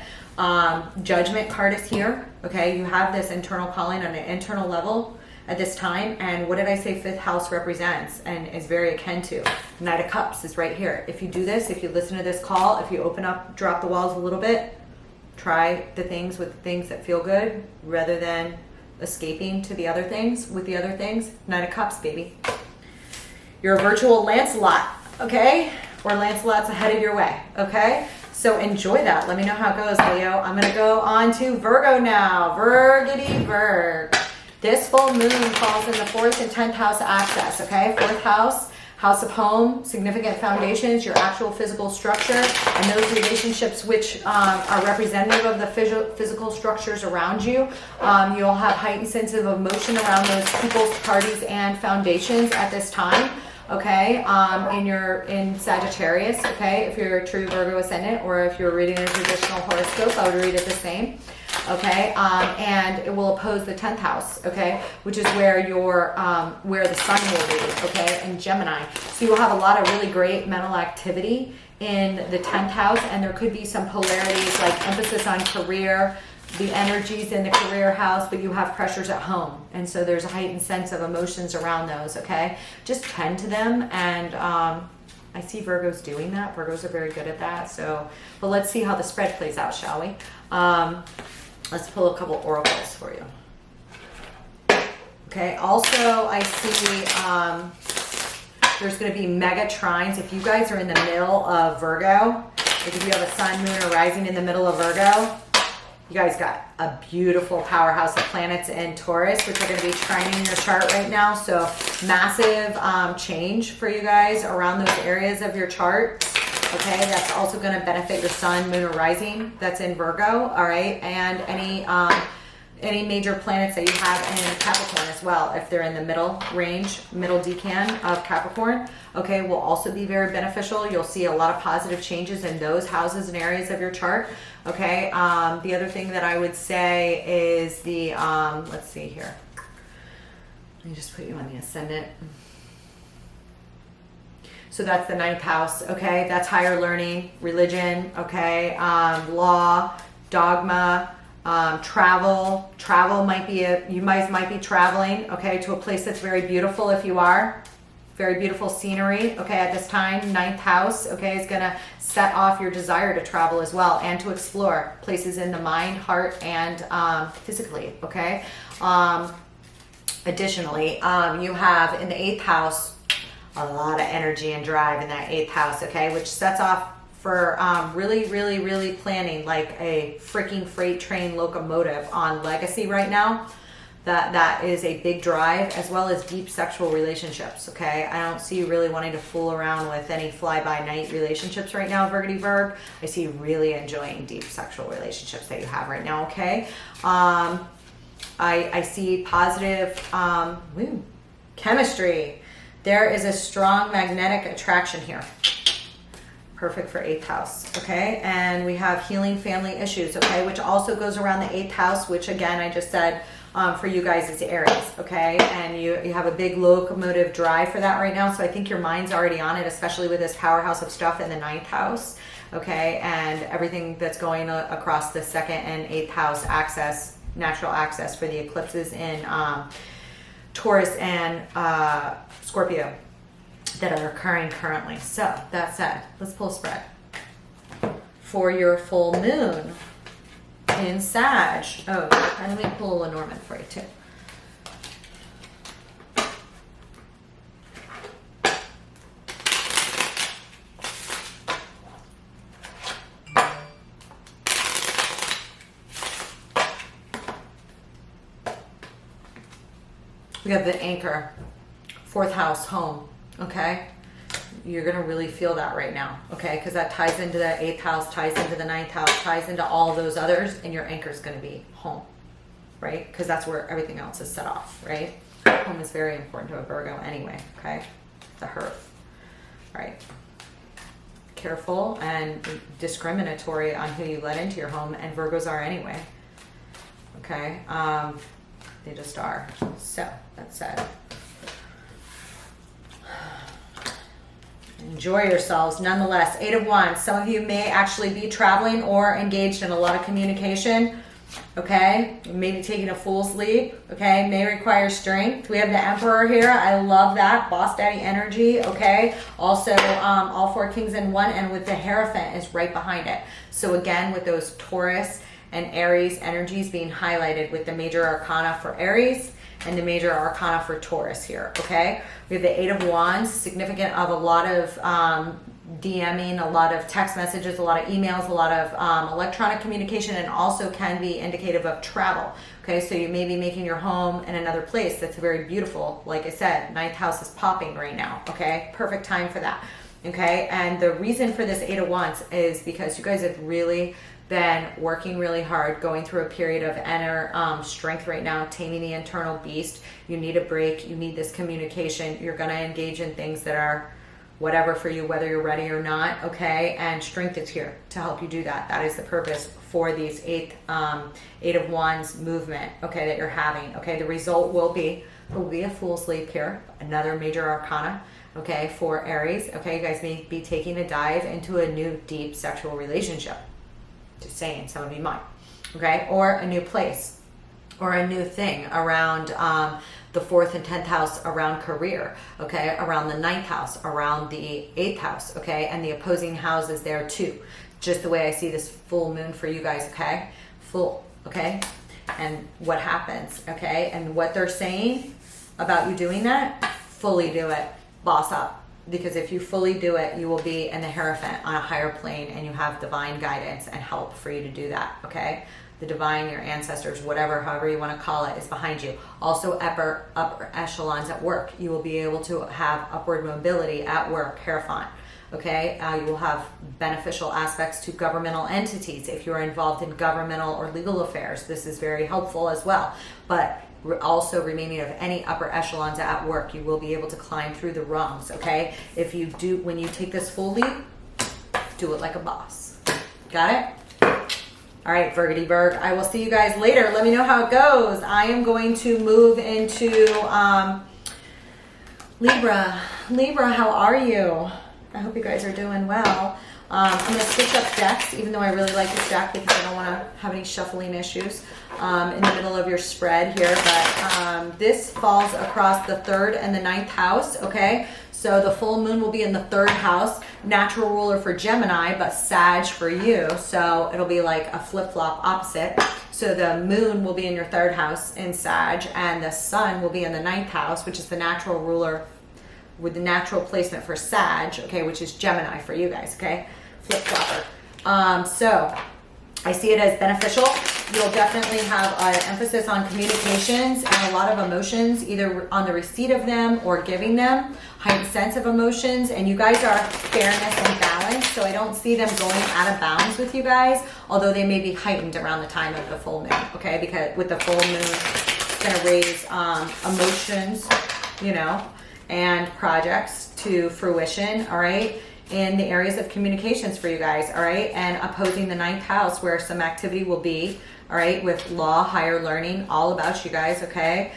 Judgment card is here, okay? You have this internal calling on an internal level at this time. And what did I say 5th house represents and is very akin to? Knight of Cups is right here. If you do this, if you listen to this call, if you open up, drop the walls a little bit, try the things with things that feel good rather than escaping to the other things with the other things. Knight of Cups, baby. You're a virtual Lancelot, okay? Or Lancelot's ahead of your way, okay? So enjoy that. Let me know how it goes, Leo. I'm going to go on to Virgo now. Virgity Virg. This full moon falls in the 4th and 10th house access, okay? 4th house, house of home, significant foundations, your actual physical structure, and those relationships which are representative of the physical structures around you. You'll have heightened sense of emotion around those people's parties and foundations at this time, okay? In Sagittarius, okay? If you're a true Virgo ascendant, or if you're reading a traditional horoscope, I would read it the same. Okay, and it will oppose the 10th house, okay, which is where where the sun will be, okay, in Gemini. So you'll have a lot of really great mental activity in the 10th house, and there could be some polarities, like emphasis on career, the energies in the career house, but you have pressures at home, and so there's a heightened sense of emotions around those, okay? Just tend to them, and I see Virgos doing that. Virgos are very good at that. So, but let's see how the spread plays out, shall we? Let's pull a couple oracles for you. Okay, also I see there's going to be mega trines. If you guys are in the middle of Virgo, like if you have a sun, moon, or rising in the middle of Virgo, you guys got a beautiful powerhouse of planets in Taurus, which are going to be trining your chart right now. So massive change for you guys around those areas of your chart. Okay, that's also going to benefit your sun, moon, or rising that's in Virgo, all right? And any major planets that you have in Capricorn as well, if they're in the middle range, middle decan of Capricorn, okay, will also be very beneficial. You'll see a lot of positive changes in those houses and areas of your chart, okay? The other thing that I would say is the, let's see here. Let me just put you on the ascendant. So that's the 9th house, okay? That's higher learning, religion, okay? Law, dogma, travel. Travel might be you guys might be traveling, okay, to a place that's very beautiful if you are. Very beautiful scenery, okay, at this time. 9th house, okay, is gonna set off your desire to travel as well and to explore places in the mind, heart, and physically, okay? Additionally, you have in the 8th house, a lot of energy and drive in that 8th house, okay, which sets off for really, really, really planning like a freaking freight train locomotive on legacy right now. That is a big drive, as well as deep sexual relationships, okay? I don't see you really wanting to fool around with any fly-by-night relationships right now, Virgity Virg. I see you really enjoying deep sexual relationships that you have right now, okay? I see positive chemistry. There is a strong magnetic attraction here. Perfect for 8th house, okay? And we have healing family issues, okay? Which also goes around the 8th house, which again, I just said for you guys is Aries, okay? And you have a big locomotive drive for that right now. So I think your mind's already on it, especially with this powerhouse of stuff in the 9th house. okay, and everything that's going across the 2nd and 8th house axis, natural axis for the eclipses in Taurus and Scorpio that are occurring currently. So that said, let's pull a spread for your full moon in Sag. Oh, and let me pull a Lenormand for you too. We have the anchor, 4th house, home, okay? You're going to really feel that right now, okay? Because that ties into the 8th house, ties into the 9th house, ties into all those others, and your anchor is going to be home, right? Because that's where everything else is set off, right? Home is very important to a Virgo anyway, okay? The hearth, right? Careful and discriminatory on who you let into your home, and Virgos are anyway, okay? They just are. So, that said, enjoy yourselves nonetheless. 8 of Wands. Some of you may actually be traveling or engaged in a lot of communication. Okay, maybe taking a fool's leap. Okay, may require strength. We have the Emperor here. I love that. Boss daddy energy. Okay, also all 4 kings in 1, and with the Hierophant is right behind it. So again, with those Taurus and Aries energies being highlighted with the major arcana for Aries and the major arcana for Taurus here, okay? We have the 8 of Wands, significant of a lot of DMing, a lot of text messages, a lot of emails, a lot of electronic communication, and also can be indicative of travel, okay? So you may be making your home in another place that's very beautiful. Like I said, 9th house is popping right now, okay? Perfect time for that, okay? And the reason for this 8 of Wands is because you guys have really been working really hard, going through a period of inner strength right now, taming the internal beast. You need a break. You need this communication. You're going to engage in things that are whatever for you, whether you're ready or not, okay? And strength is here to help you do that. That is the purpose for these 8 of Wands movement, okay, that you're having, okay? The result will be a fool's leap here, another major arcana, okay, for Aries, okay? You guys may be taking a dive into a new deep sexual relationship. Just saying, some of you might, okay? Or a new place, or a new thing around the 4th and 10th house, around career, okay? Around the 9th house, around the 8th house, okay? And the opposing houses there too. Just the way I see this full moon for you guys, okay? Full, okay? And what happens, okay? And what they're saying about you doing that, fully do it, boss up. Because if you fully do it, you will be in the Hierophant on a higher plane, and you have divine guidance and help for you to do that, okay? The divine, your ancestors, whatever, however you want to call it, is behind you. Also, upper echelons at work. You will be able to have upward mobility at work, Hierophant, okay? You will have beneficial aspects to governmental entities. If you're involved in governmental or legal affairs, this is very helpful as well. But also remaining of any upper echelons at work, you will be able to climb through the rungs, okay? If you do, when you take this full leap, do it like a boss. Got it? All right, Virgity Virg, I will see you guys later. Let me know how it goes. I am going to move into Libra. Libra, how are you? I hope you guys are doing well. I'm going to switch up decks, even though I really like this deck because I don't want to have any shuffling issues in the middle of your spread here. But this falls across the 3rd and the 9th house, okay? So the full moon will be in the 3rd house, natural ruler for Gemini, but Sag for you. So it'll be like a flip-flop opposite. So the moon will be in your 3rd house in Sag, and the sun will be in the 9th house, which is the natural ruler with the natural placement for Sag, okay, which is Gemini for you guys, okay? Flip-flopper. So I see it as beneficial. You'll definitely have an emphasis on communications and a lot of emotions, either on the receipt of them or giving them, heightened sense of emotions, and you guys are fairness and balance, so I don't see them going out of bounds with you guys, although they may be heightened around the time of the full moon, okay? Because with the full moon, it's going to raise emotions, you know, and projects to fruition, all right? In the areas of communications for you guys, all right? And opposing the 9th house where some activity will be, all right, with law, higher learning, all about you guys, okay?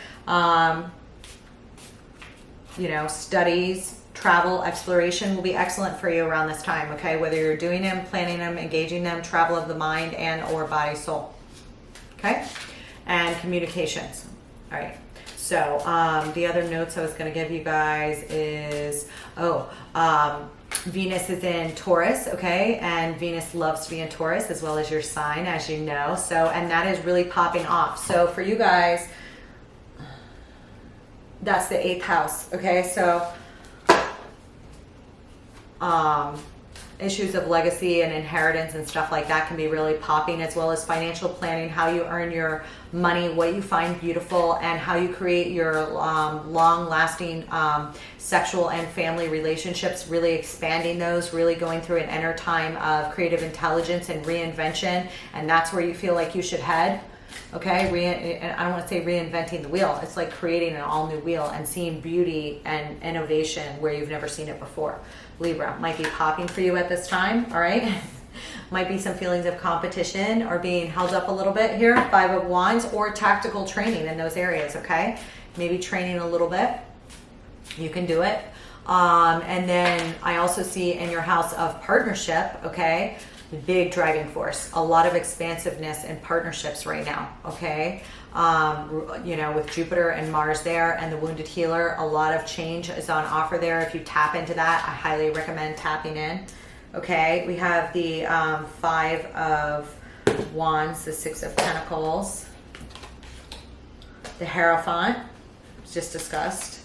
You know, studies, travel, exploration will be excellent for you around this time, okay? Whether you're doing them, planning them, engaging them, travel of the mind and or body, soul, okay? And communications, all right? So the other notes I was going to give you guys is, Venus is in Taurus, okay? And Venus loves to be in Taurus as well as your sign, as you know. So, and that is really popping off. So for you guys, that's the 8th house, okay? So issues of legacy and inheritance and stuff like that can be really popping, as well as financial planning, how you earn your money, what you find beautiful, and how you create your long-lasting sexual and family relationships, really expanding those, really going through an inner time of creative intelligence and reinvention, and that's where you feel like you should head. Okay, and I don't want to say reinventing the wheel. It's like creating an all-new wheel and seeing beauty and innovation where you've never seen it before. Libra might be popping for you at this time, all right? Might be some feelings of competition or being held up a little bit here, 5 of Wands, or tactical training in those areas, okay? Maybe training a little bit. You can do it. And then I also see in your house of partnership, okay? Big driving force, a lot of expansiveness in partnerships right now, okay? You know, with Jupiter and Mars there and the wounded healer, a lot of change is on offer there. If you tap into that, I highly recommend tapping in, okay? We have the 5 of Wands, the 6 of Pentacles, the Hierophant, just discussed,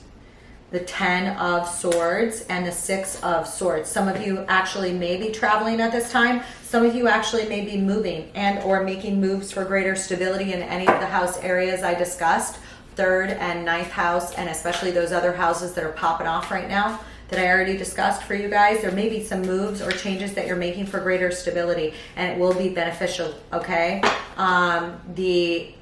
the 10 of Swords, and the 6 of Swords. Some of you actually may be traveling at this time. Some of you actually may be moving and or making moves for greater stability in any of the house areas I discussed, 3rd and 9th house, and especially those other houses that are popping off right now that I already discussed for you guys. There may be some moves or changes that you're making for greater stability, and it will be beneficial, okay? The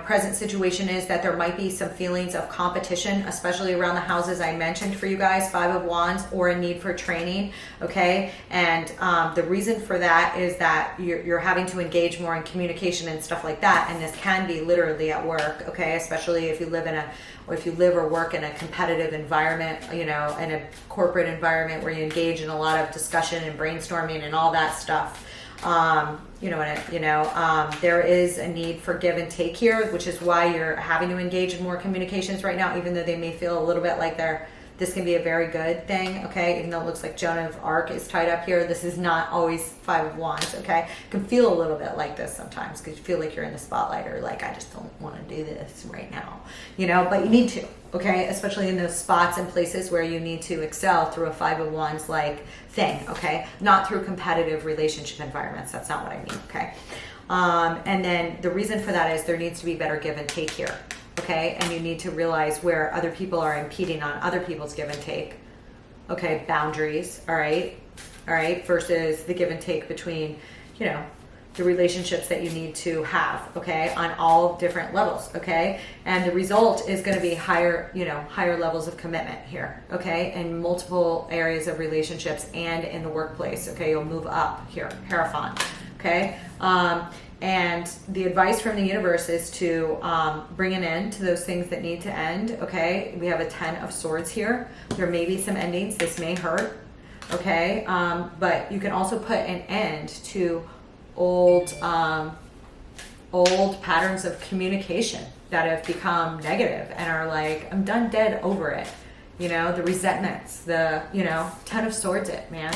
present situation is that there might be some feelings of competition, especially around the houses I mentioned for you guys, 5 of Wands, or a need for training, okay? And the reason for that is that you're having to engage more in communication and stuff like that, and this can be literally at work, okay? Especially if you live or work in a competitive environment, in a corporate environment where you engage in a lot of discussion and brainstorming and all that stuff. There is a need for give and take here, which is why you're having to engage in more communications right now, even though they may feel a little bit like this can be a very good thing, okay? Even though it looks like Joan of Arc is tied up here, this is not always 5 of Wands, okay? It can feel a little bit like this sometimes because you feel like you're in the spotlight, or like, I just don't want to do this right now, but you need to, okay? Especially in those spots and places where you need to excel through a 5 of Wands like thing, okay? Not through competitive relationship environments. That's not what I mean, okay? And then the reason for that is there needs to be better give and take here, okay? And you need to realize where other people are impeding on other people's give and take, okay? Boundaries, all right, versus the give and take between, the relationships that you need to have, okay, on all different levels, okay? And the result is going to be higher levels of commitment here, okay, in multiple areas of relationships and in the workplace, okay? You'll move up here, Hierophant, okay? And the advice from the universe is to bring an end to those things that need to end, okay? We have a 10 of Swords here. There may be some endings. This may hurt, okay? But you can also put an end to old patterns of communication that have become negative and are like, I'm done dead over it. The resentments, the, 10 of Swords it, man.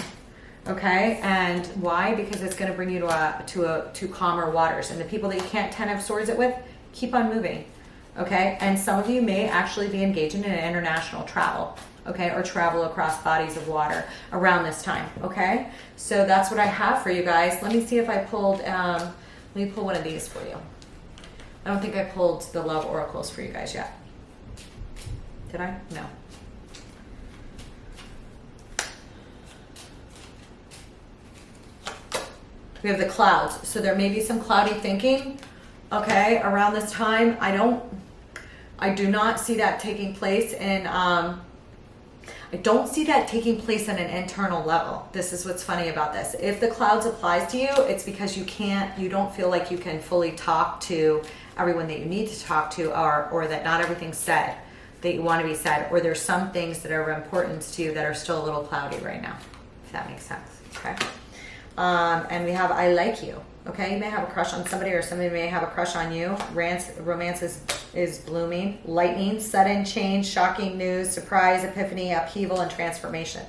Okay, and why? Because it's going to bring you to calmer waters. And the people that you can't 10 of Swords it with, keep on moving. Okay, and some of you may actually be engaging in an international travel, okay, or travel across bodies of water around this time, okay? So that's what I have for you guys. Let me see if I pulled, let me pull one of these for you. I don't think I pulled the love oracles for you guys yet. Did I? No. We have the clouds. So there may be some cloudy thinking, okay, around this time. I do not see that taking place in, I don't see that taking place on an internal level. This is what's funny about this. If the clouds applies to you, it's because you don't feel like you can fully talk to everyone that you need to talk to, or that not everything's said. that you want to be said, or there's some things that are of importance to you that are still a little cloudy right now, if that makes sense. Okay. And we have I like you. Okay, you may have a crush on somebody, or somebody may have a crush on you. Romance is blooming. Lightning, sudden change, shocking news, surprise, epiphany, upheaval, and transformation.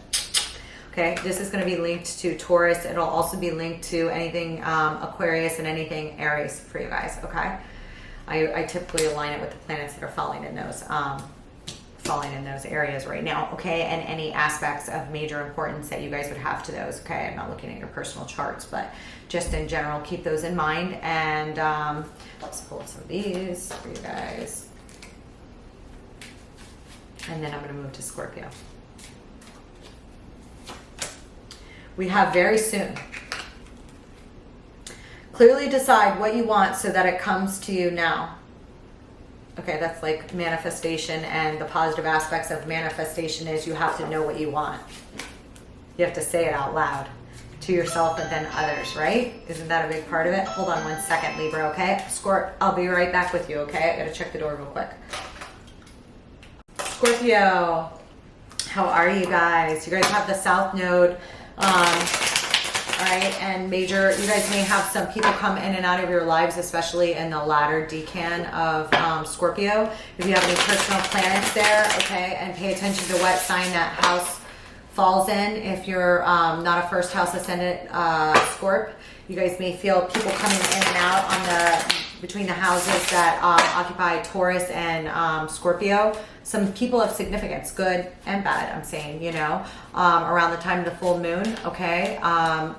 Okay, this is going to be linked to Taurus. It'll also be linked to anything Aquarius and anything Aries for you guys. Okay, I typically align it with the planets that are falling in those areas right now. Okay, and any aspects of major importance that you guys would have to those. Okay, I'm not looking at your personal charts, but just in general, keep those in mind. And let's pull some of these for you guys. And then I'm going to move to Scorpio. We have very soon. Clearly decide what you want so that it comes to you now. Okay, that's like manifestation, and the positive aspects of manifestation is you have to know what you want. You have to say it out loud to yourself and then others, right? Isn't that a big part of it? Hold on one second, Libra, okay? Scorp, I'll be right back with you, okay? I gotta check the door real quick. Scorpio, how are you guys? You guys have the South Node, all right, and major, you guys may have some people come in and out of your lives, especially in the latter decan of Scorpio. If you have any personal planets there, okay, and pay attention to what sign that house falls in. If you're not a first house ascendant Scorp, you guys may feel people coming in and out on between the houses that occupy Taurus and Scorpio. Some people of significance, good and bad, I'm saying, you know, around the time of the full moon, okay,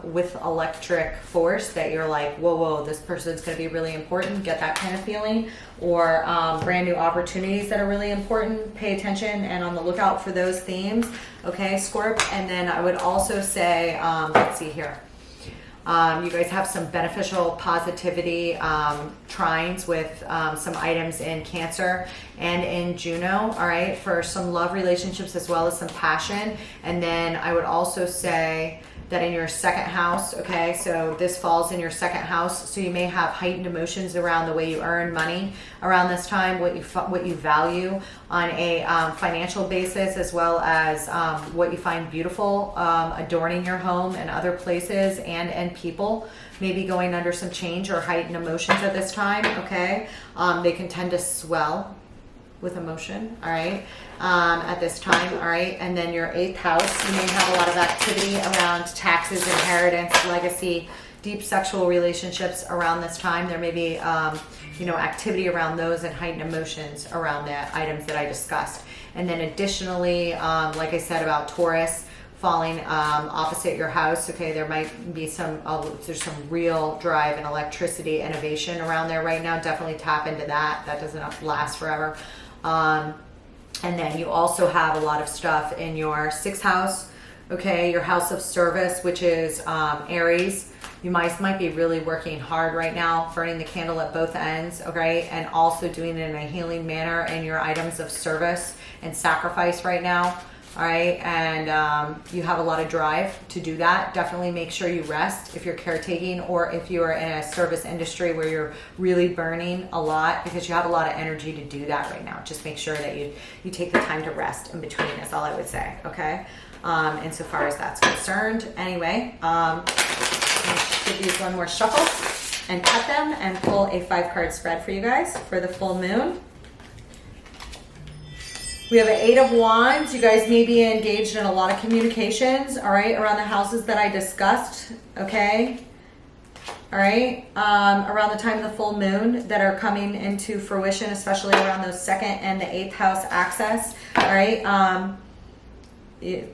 with electric force that you're like, whoa, whoa, this person's going to be really important, get that kind of feeling, or brand new opportunities that are really important. Pay attention and on the lookout for those themes, okay, Scorp. And then I would also say, let's see here. You guys have some beneficial positivity trines with some items in Cancer and in Juno, all right, for some love relationships as well as some passion. And then I would also say that in your second house, okay, so this falls in your second house, so you may have heightened emotions around the way you earn money around this time, what you value on a financial basis, as well as what you find beautiful, adorning your home and other places and people, maybe going under some change or heightened emotions at this time, okay? They can tend to swell with emotion, all right, at this time, all right? And then your 8th house, you may have a lot of activity around taxes, inheritance, legacy, deep sexual relationships around this time. There may be, you know, activity around those and heightened emotions around the items that I discussed. And then additionally, like I said about Taurus falling opposite your house, okay, there might be some, there's some real drive and electricity, innovation around there right now. Definitely tap into that. That doesn't last forever. And then you also have a lot of stuff in your 6th house, okay, your house of service, which is Aries. You might be really working hard right now, burning the candle at both ends, okay, and also doing it in a healing manner in your items of service and sacrifice right now. All right, and you have a lot of drive to do that. Definitely make sure you rest if you're caretaking, or if you are in a service industry where you're really burning a lot, because you have a lot of energy to do that right now. Just make sure that you take the time to rest in between, is all I would say, okay? Insofar as that's concerned. Anyway, I'm gonna give these one more shuffle and cut them and pull a 5-card spread for you guys for the full moon. We have an 8 of Wands. You guys may be engaged in a lot of communications, all right, around the houses that I discussed, okay? All right, around the time of the full moon that are coming into fruition, especially around those 2nd and the 8th house access, all right?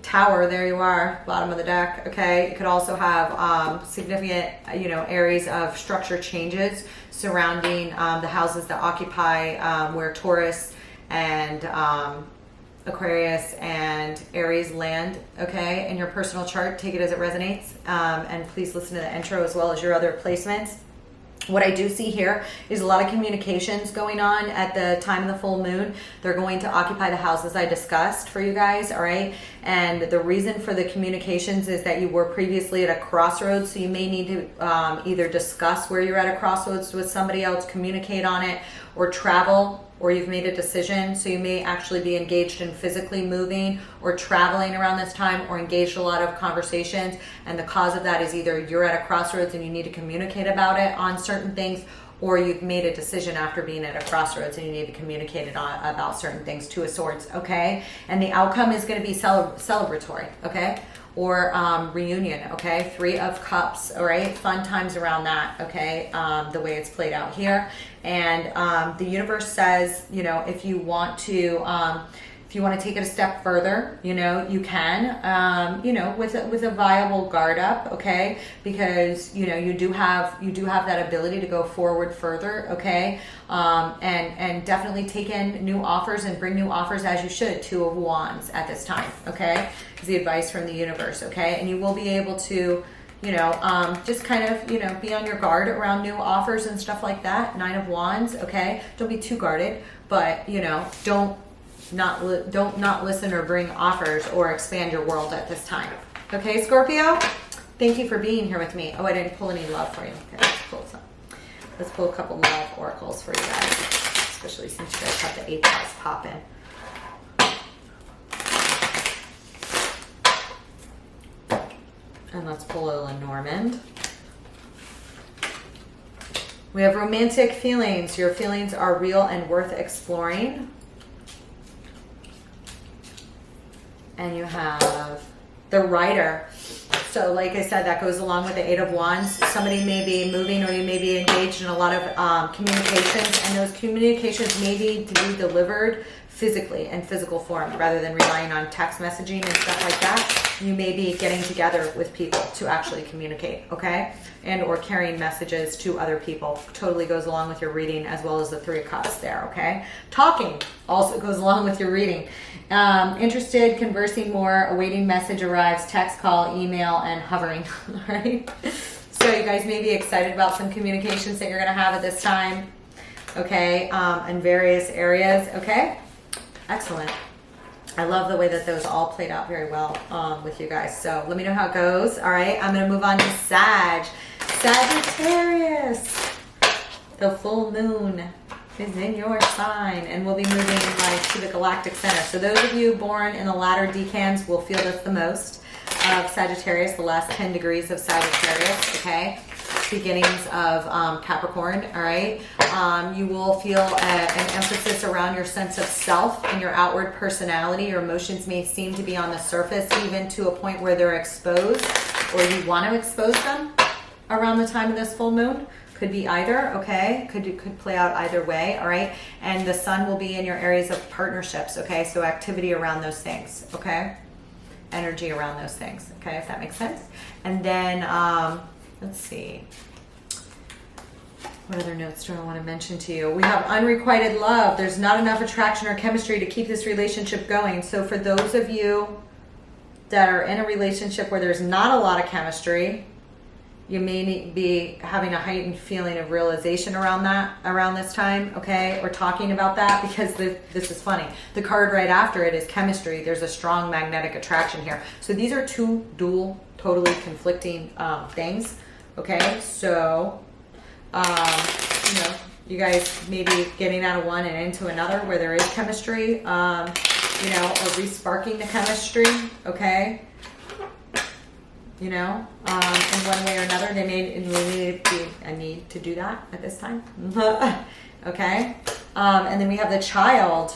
Tower, there you are, bottom of the deck, okay? You could also have significant, you know, areas of structure changes surrounding the houses that occupy where Taurus and Aquarius and Aries land, okay, in your personal chart. Take it as it resonates, and please listen to the intro as well as your other placements. What I do see here is a lot of communications going on at the time of the full moon. They're going to occupy the houses I discussed for you guys, all right? And the reason for the communications is that you were previously at a crossroads, so you may need to either discuss where you're at a crossroads with somebody else, communicate on it, or travel or you've made a decision. So you may actually be engaged in physically moving or traveling around this time, or engaged a lot of conversations. And the cause of that is either you're at a crossroads and you need to communicate about it on certain things, or you've made a decision after being at a crossroads and you need to communicate it about certain things, Two of Swords, okay? And the outcome is going to be celebratory, okay? Or reunion, okay? Three of Cups, all right? Fun times around that, okay? The way it's played out here. And the universe says, you know, if you want to take it a step further, you know, you can, you know, with a viable guard up, okay? Because, you know, you do have that ability to go forward further, okay? And definitely take in new offers and bring new offers as you should. Two of Wands at this time, okay? Is the advice from the universe, okay? And you will be able to, you know, just kind of, you know, be on your guard around new offers and stuff like that. Nine of Wands, okay? Don't be too guarded, but, you know, don't not listen or bring offers or expand your world at this time. Okay, Scorpio? Thank you for being here with me. Oh, I didn't pull any love for you. Okay, let's pull some. Let's pull a couple love oracles for you guys, especially since you guys have the 8th house pop in. And let's pull a Lenormand. We have romantic feelings. Your feelings are real and worth exploring. And you have the Rider. So like I said, that goes along with the 8 of Wands. Somebody may be moving, or you may be engaged in a lot of communications, and those communications may need to be delivered physically, in physical form, rather than relying on text messaging and stuff like that. You may be getting together with people to actually communicate, okay? And or carrying messages to other people. Totally goes along with your reading, as well as the 3 of Cups there, okay? Talking also goes along with your reading. Interested, conversing more, awaiting message arrives, text, call, email, and hovering, all right? So you guys may be excited about some communications that you're going to have at this time, okay, in various areas, okay? Excellent. I love the way that those all played out very well with you guys. So let me know how it goes. All right, I'm going to move on to Sagittarius. The full moon is in your sign, and we'll be moving to the galactic center. So those of you born in the latter decans will feel this the most of Sagittarius, the last 10 degrees of Sagittarius, okay? Beginnings of Capricorn, all right? You will feel an emphasis around your sense of self and your outward personality. Your emotions may seem to be on the surface, even to a point where they're exposed, or you want to expose them around the time of this full moon. Could be either, okay? Could play out either way, all right? And the sun will be in your areas of partnerships, okay? So activity around those things, okay? Energy around those things, okay? If that makes sense. And then, let's see. What other notes do I want to mention to you? We have unrequited love. There's not enough attraction or chemistry to keep this relationship going. So for those of you that are in a relationship where there's not a lot of chemistry, you may be having a heightened feeling of realization around this time, okay? Or talking about that, because this is funny. The card right after it is chemistry. There's a strong magnetic attraction here. So these are two dual, totally conflicting things, okay? So, you know, you guys may be getting out of one and into another where there is chemistry, you know, or re-sparking the chemistry, okay? You know, in one way or another, there may be a need to do that at this time. Okay, and then we have the Child.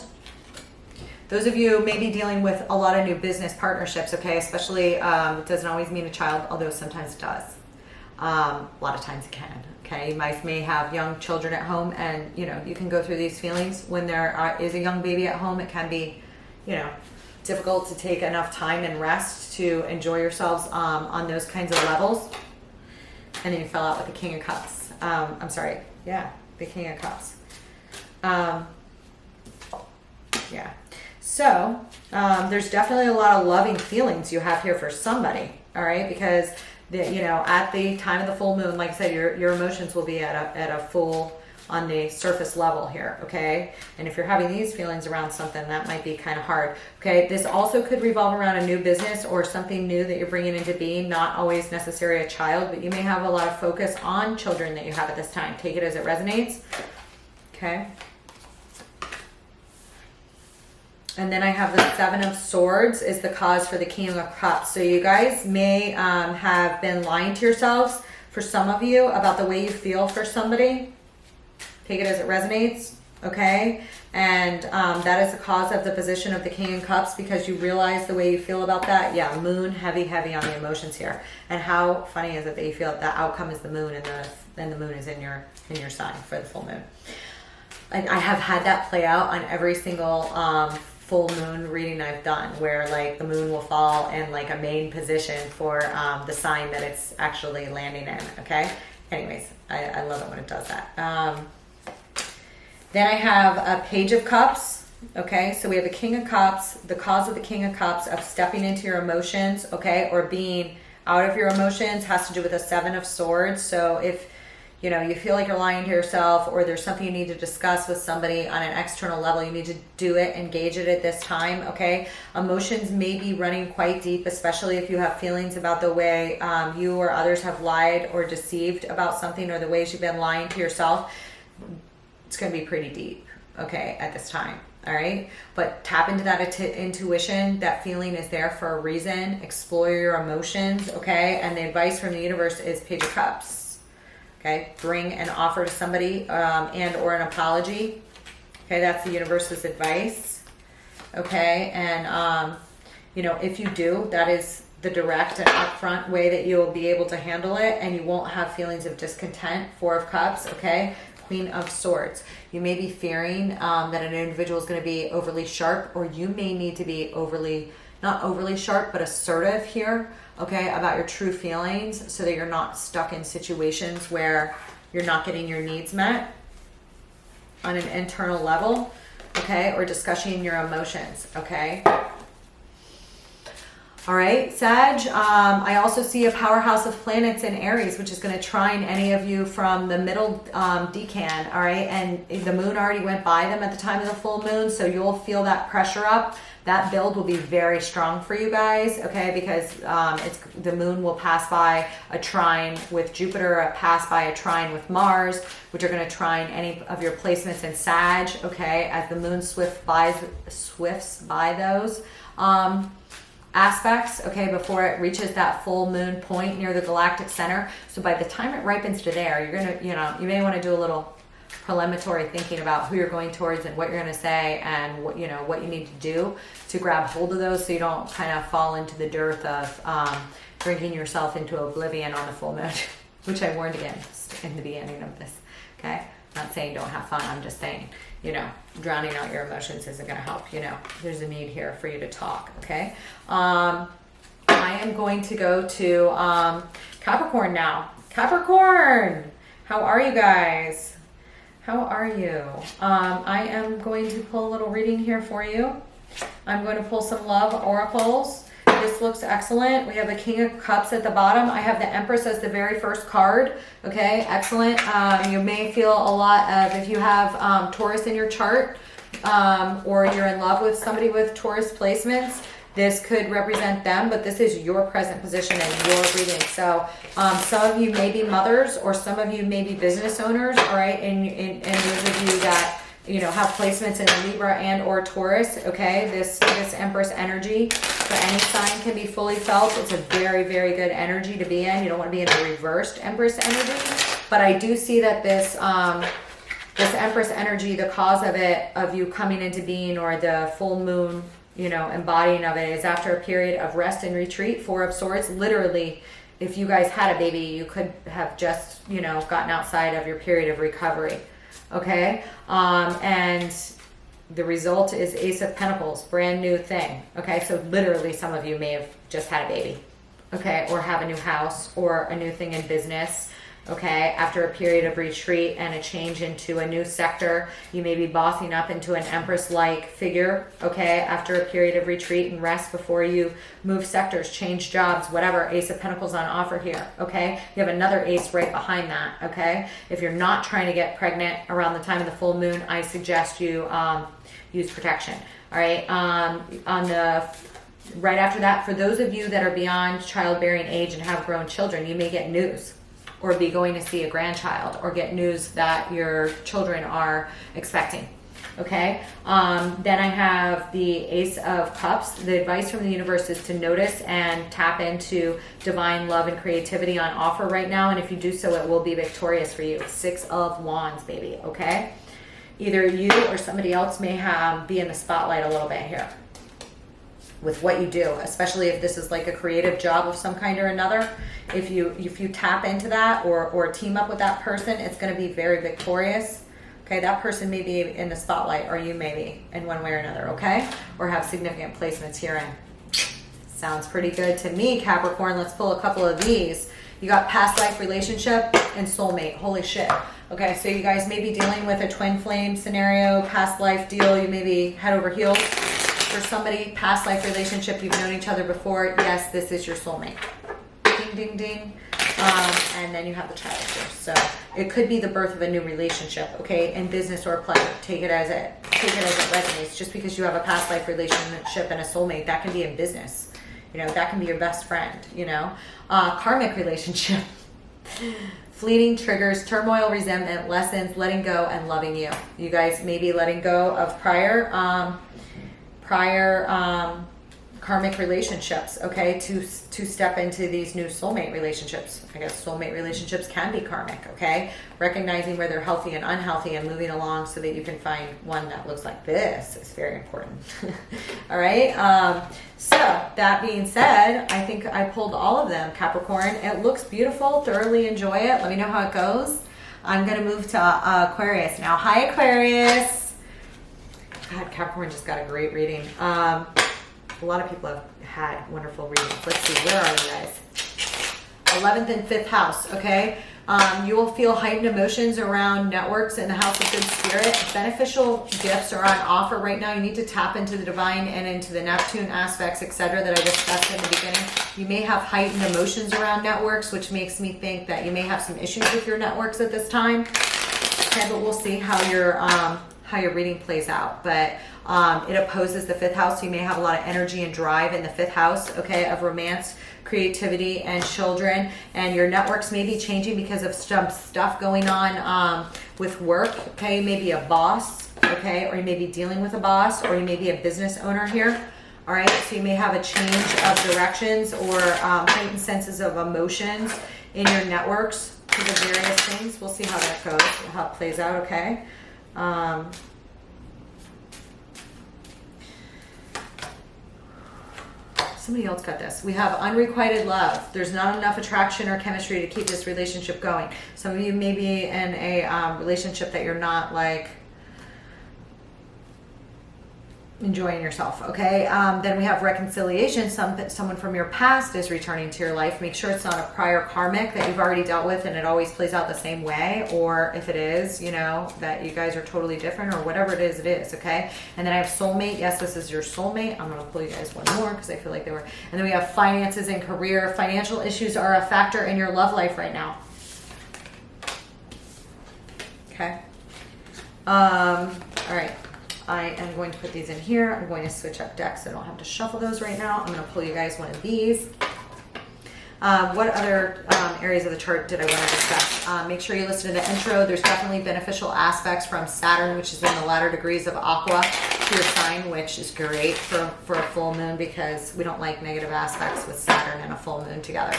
Those of you may be dealing with a lot of new business partnerships, okay? Especially, it doesn't always mean a child, although sometimes it does. A lot of times it can, okay? You may have young children at home, and, you know, you can go through these feelings. When there is a young baby at home, it can be, you know, difficult to take enough time and rest to enjoy yourselves on those kinds of levels. And then you fell out with the King of Cups. I'm sorry. Yeah, the King of Cups. Yeah. So there's definitely a lot of loving feelings you have here for somebody. All right, because you know, at the time of the full moon, like I said, your emotions will be at a full, on the surface level here, okay? And if you're having these feelings around something, that might be kind of hard, okay? This also could revolve around a new business or something new that you're bringing into being, not always necessarily a child, but you may have a lot of focus on children that you have at this time. Take it as it resonates, okay? And then I have the Seven of Swords is the cause for the King of Cups. So you guys may have been lying to yourselves, for some of you, about the way you feel for somebody. Take it as it resonates, okay? And that is the cause of the position of the King of Cups, because you realize the way you feel about that. Yeah, moon, heavy on the emotions here. And how funny is it that you feel the outcome is the moon, and the moon is in your sign for the full moon. And I have had that play out on every single full moon reading I've done, where like the moon will fall in like a main position for the sign that it's actually landing in, okay? Anyways, I love it when it does that. Then I have a Page of Cups, okay? So we have the King of Cups, the cause of the King of Cups of stepping into your emotions, okay? Or being out of your emotions has to do with the Seven of Swords. So if you know, you feel like you're lying to yourself, or there's something you need to discuss with somebody on an external level, you need to do it, engage it at this time, okay? Emotions may be running quite deep, especially if you have feelings about the way you or others have lied or deceived about something, or the ways you've been lying to yourself. It's going to be pretty deep, okay, at this time. All right, but tap into that intuition. That feeling is there for a reason. Explore your emotions, okay? And the advice from the universe is Page of Cups. Okay, bring an offer to somebody and or an apology. Okay, that's the universe's advice. Okay, and you know, if you do, that is the direct and upfront way that you'll be able to handle it, and you won't have feelings of discontent. Four of Cups, okay? Queen of Swords. You may be fearing that an individual is going to be overly sharp, or you may need to be not overly sharp, but assertive here, okay, about your true feelings, so that you're not stuck in situations where you're not getting your needs met on an internal level, okay, or discussing your emotions, okay? All right, Sag, I also see a powerhouse of planets in Aries, which is going to trine any of you from the middle decan, all right? And the moon already went by them at the time of the full moon, so you'll feel that pressure up. That build will be very strong for you guys, okay? Because the moon will pass by a trine with Jupiter, pass by a trine with Mars, which are going to trine any of your placements in Sag, okay? As the moon swifts by those aspects, okay, before it reaches that full moon point near the galactic center. So by the time it ripens to there, you're gonna, you know, you may want to do a little preliminary thinking about who you're going towards and what you're going to say, and what, you know, what you need to do to grab hold of those, so you don't kind of fall into the dearth of drinking yourself into oblivion on the full moon, which I warned against in the beginning of this, okay? I'm not saying don't have fun, I'm just saying, you know, drowning out your emotions isn't going to help. You know, there's a need here for you to talk, okay? I am going to go to Capricorn now. Capricorn, how are you guys? How are you? I am going to pull a little reading here for you. I'm going to pull some love oracles. This looks excellent. We have a King of Cups at the bottom. I have the Empress as the very first card. Okay, excellent. You may feel a lot of, if you have Taurus in your chart, or you're in love with somebody with Taurus placements, this could represent them, but this is your present position and your reading. So some of you may be mothers, or some of you may be business owners, all right? And those of you that, you know, have placements in Libra and or Taurus, okay? This Empress energy for any sign can be fully felt. It's a very, very good energy to be in. You don't want to be in a reversed Empress energy, but I do see that this Empress energy, the cause of it, of you coming into being, or the full moon, you know, embodying of it, is after a period of rest and retreat. Four of Swords. Literally, if you guys had a baby, you could have just, you know, gotten outside of your period of recovery. Okay, and the result is Ace of Pentacles, brand new thing. Okay, so literally some of you may have just had a baby, okay, or have a new house, or a new thing in business. Okay, after a period of retreat and a change into a new sector, you may be bossing up into an Empress-like figure, okay, after a period of retreat and rest before you move sectors, change jobs, whatever. Ace of Pentacles on offer here, okay? You have another ace right behind that, okay? If you're not trying to get pregnant around the time of the full moon, I suggest you use protection, all right? Right after that, for those of you that are beyond childbearing age and have grown children, you may get news, or be going to see a grandchild, or get news that your children are expecting. Okay, then I have the Ace of Cups. The advice from the universe is to notice and tap into divine love and creativity on offer right now. And if you do so, it will be victorious for you. 6 of Wands, baby, okay? Either you or somebody else may be in the spotlight a little bit here with what you do, especially if this is like a creative job of some kind or another. If you tap into that or team up with that person, it's going to be very victorious. Okay, that person may be in the spotlight, or you may be in one way or another, okay? Or have significant placements herein. Sounds pretty good to me, Capricorn. Let's pull a couple of these. You got past life relationship and soulmate. Holy shit. Okay, so you guys may be dealing with a twin flame scenario, past life deal. You may be head over heels for somebody, past life relationship. You've known each other before. Yes, this is your soulmate. Ding, ding, ding. And then you have the child here. So it could be the birth of a new relationship, okay, in business or pleasure. Take it as it resonates. Just because you have a past life relationship and a soulmate, that can be in business. You know, that can be your best friend, you know. Karmic relationship. Fleeting triggers, turmoil, resentment, lessons, letting go, and loving you. You guys may be letting go of prior karmic relationships, okay, to step into these new soulmate relationships. I guess soulmate relationships can be karmic, okay? Recognizing where they're healthy and unhealthy and moving along so that you can find one that looks like this is very important. All right, so that being said, I think I pulled all of them, Capricorn. It looks beautiful. Thoroughly enjoy it. Let me know how it goes. I'm going to move to Aquarius now. Hi, Aquarius. God, Capricorn just got a great reading. A lot of people have had wonderful readings. Let's see, where are you guys? 11th and 5th house, okay? You will feel heightened emotions around networks in the house of good spirit. Beneficial gifts are on offer right now. You need to tap into the divine and into the Neptune aspects, etc., that I discussed in the beginning. You may have heightened emotions around networks, which makes me think that you may have some issues with your networks at this time. Okay, but we'll see how your reading plays out. But it opposes the 5th house, so you may have a lot of energy and drive in the 5th house, okay, of romance, creativity, and children. And your networks may be changing because of some stuff going on with work, okay? Maybe a boss, okay, or you may be dealing with a boss, or you may be a business owner here. All right, so you may have a change of directions or heightened senses of emotions in your networks to the various things. We'll see how that goes, how it plays out, okay? Somebody else got this. We have unrequited love. There's not enough attraction or chemistry to keep this relationship going. Some of you may be in a relationship that you're not like enjoying yourself, okay? Then we have reconciliation. Someone from your past is returning to your life. Make sure it's not a prior karmic that you've already dealt with and it always plays out the same way, or if it is, you know, that you guys are totally different, or whatever it is, okay? And then I have soulmate. Yes, this is your soulmate. I'm going to pull you guys one more because I feel like they were. And then we have finances and career. Financial issues are a factor in your love life right now. Okay. All right. I am going to put these in here. I'm going to switch up decks so I don't have to shuffle those right now. I'm going to pull you guys one of these. What other areas of the chart did I want to discuss? Make sure you listen to the intro. There's definitely beneficial aspects from Saturn, which is in the latter degrees of Aqua, to your sign, which is great for a full moon, because we don't like negative aspects with Saturn and a full moon together.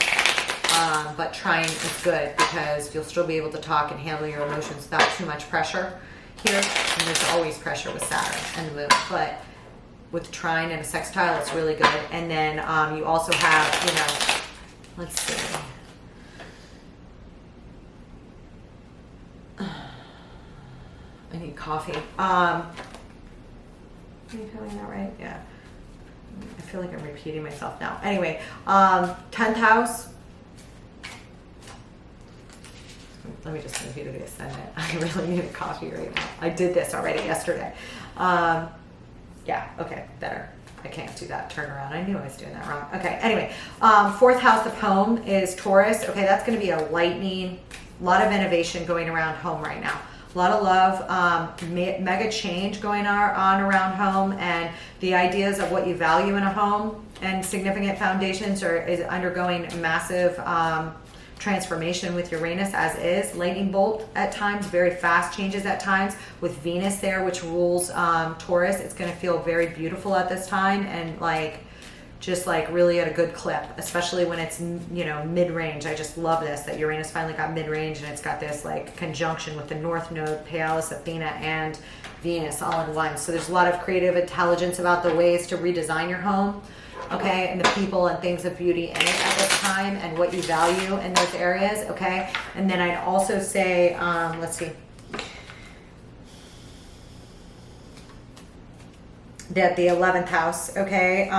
But trine is good because you'll still be able to talk and handle your emotions without too much pressure here. And there's always pressure with Saturn and the moon, but with trine and a sextile, it's really good. And then you also have, you know, let's see. I need coffee. Are you feeling that right? Yeah. I feel like I'm repeating myself now. Anyway, 10th house. Let me just move you to the ascendant. I really need a coffee right now. I did this already yesterday. Yeah, okay, better. I can't do that turnaround. I knew I was doing that wrong. Okay, anyway, 4th house of home is Taurus. Okay, that's going to be a lightning, a lot of innovation going around home right now. A lot of love, mega change going on around home, and the ideas of what you value in a home and significant foundations is undergoing massive transformation with Uranus as is, lightning bolt at times, very fast changes at times. With Venus there, which rules Taurus, it's going to feel very beautiful at this time, and like just like really at a good clip, especially when it's, you know, mid-range. I just love this, that Uranus finally got mid-range, and it's got this like conjunction with the North Node, Pallas, Athena, and Venus all in one. So there's a lot of creative intelligence about the ways to redesign your home, okay, and the people and things of beauty in it at this time, and what you value in those areas, okay. And then I'd also say, let's see, that the 11th house, okay,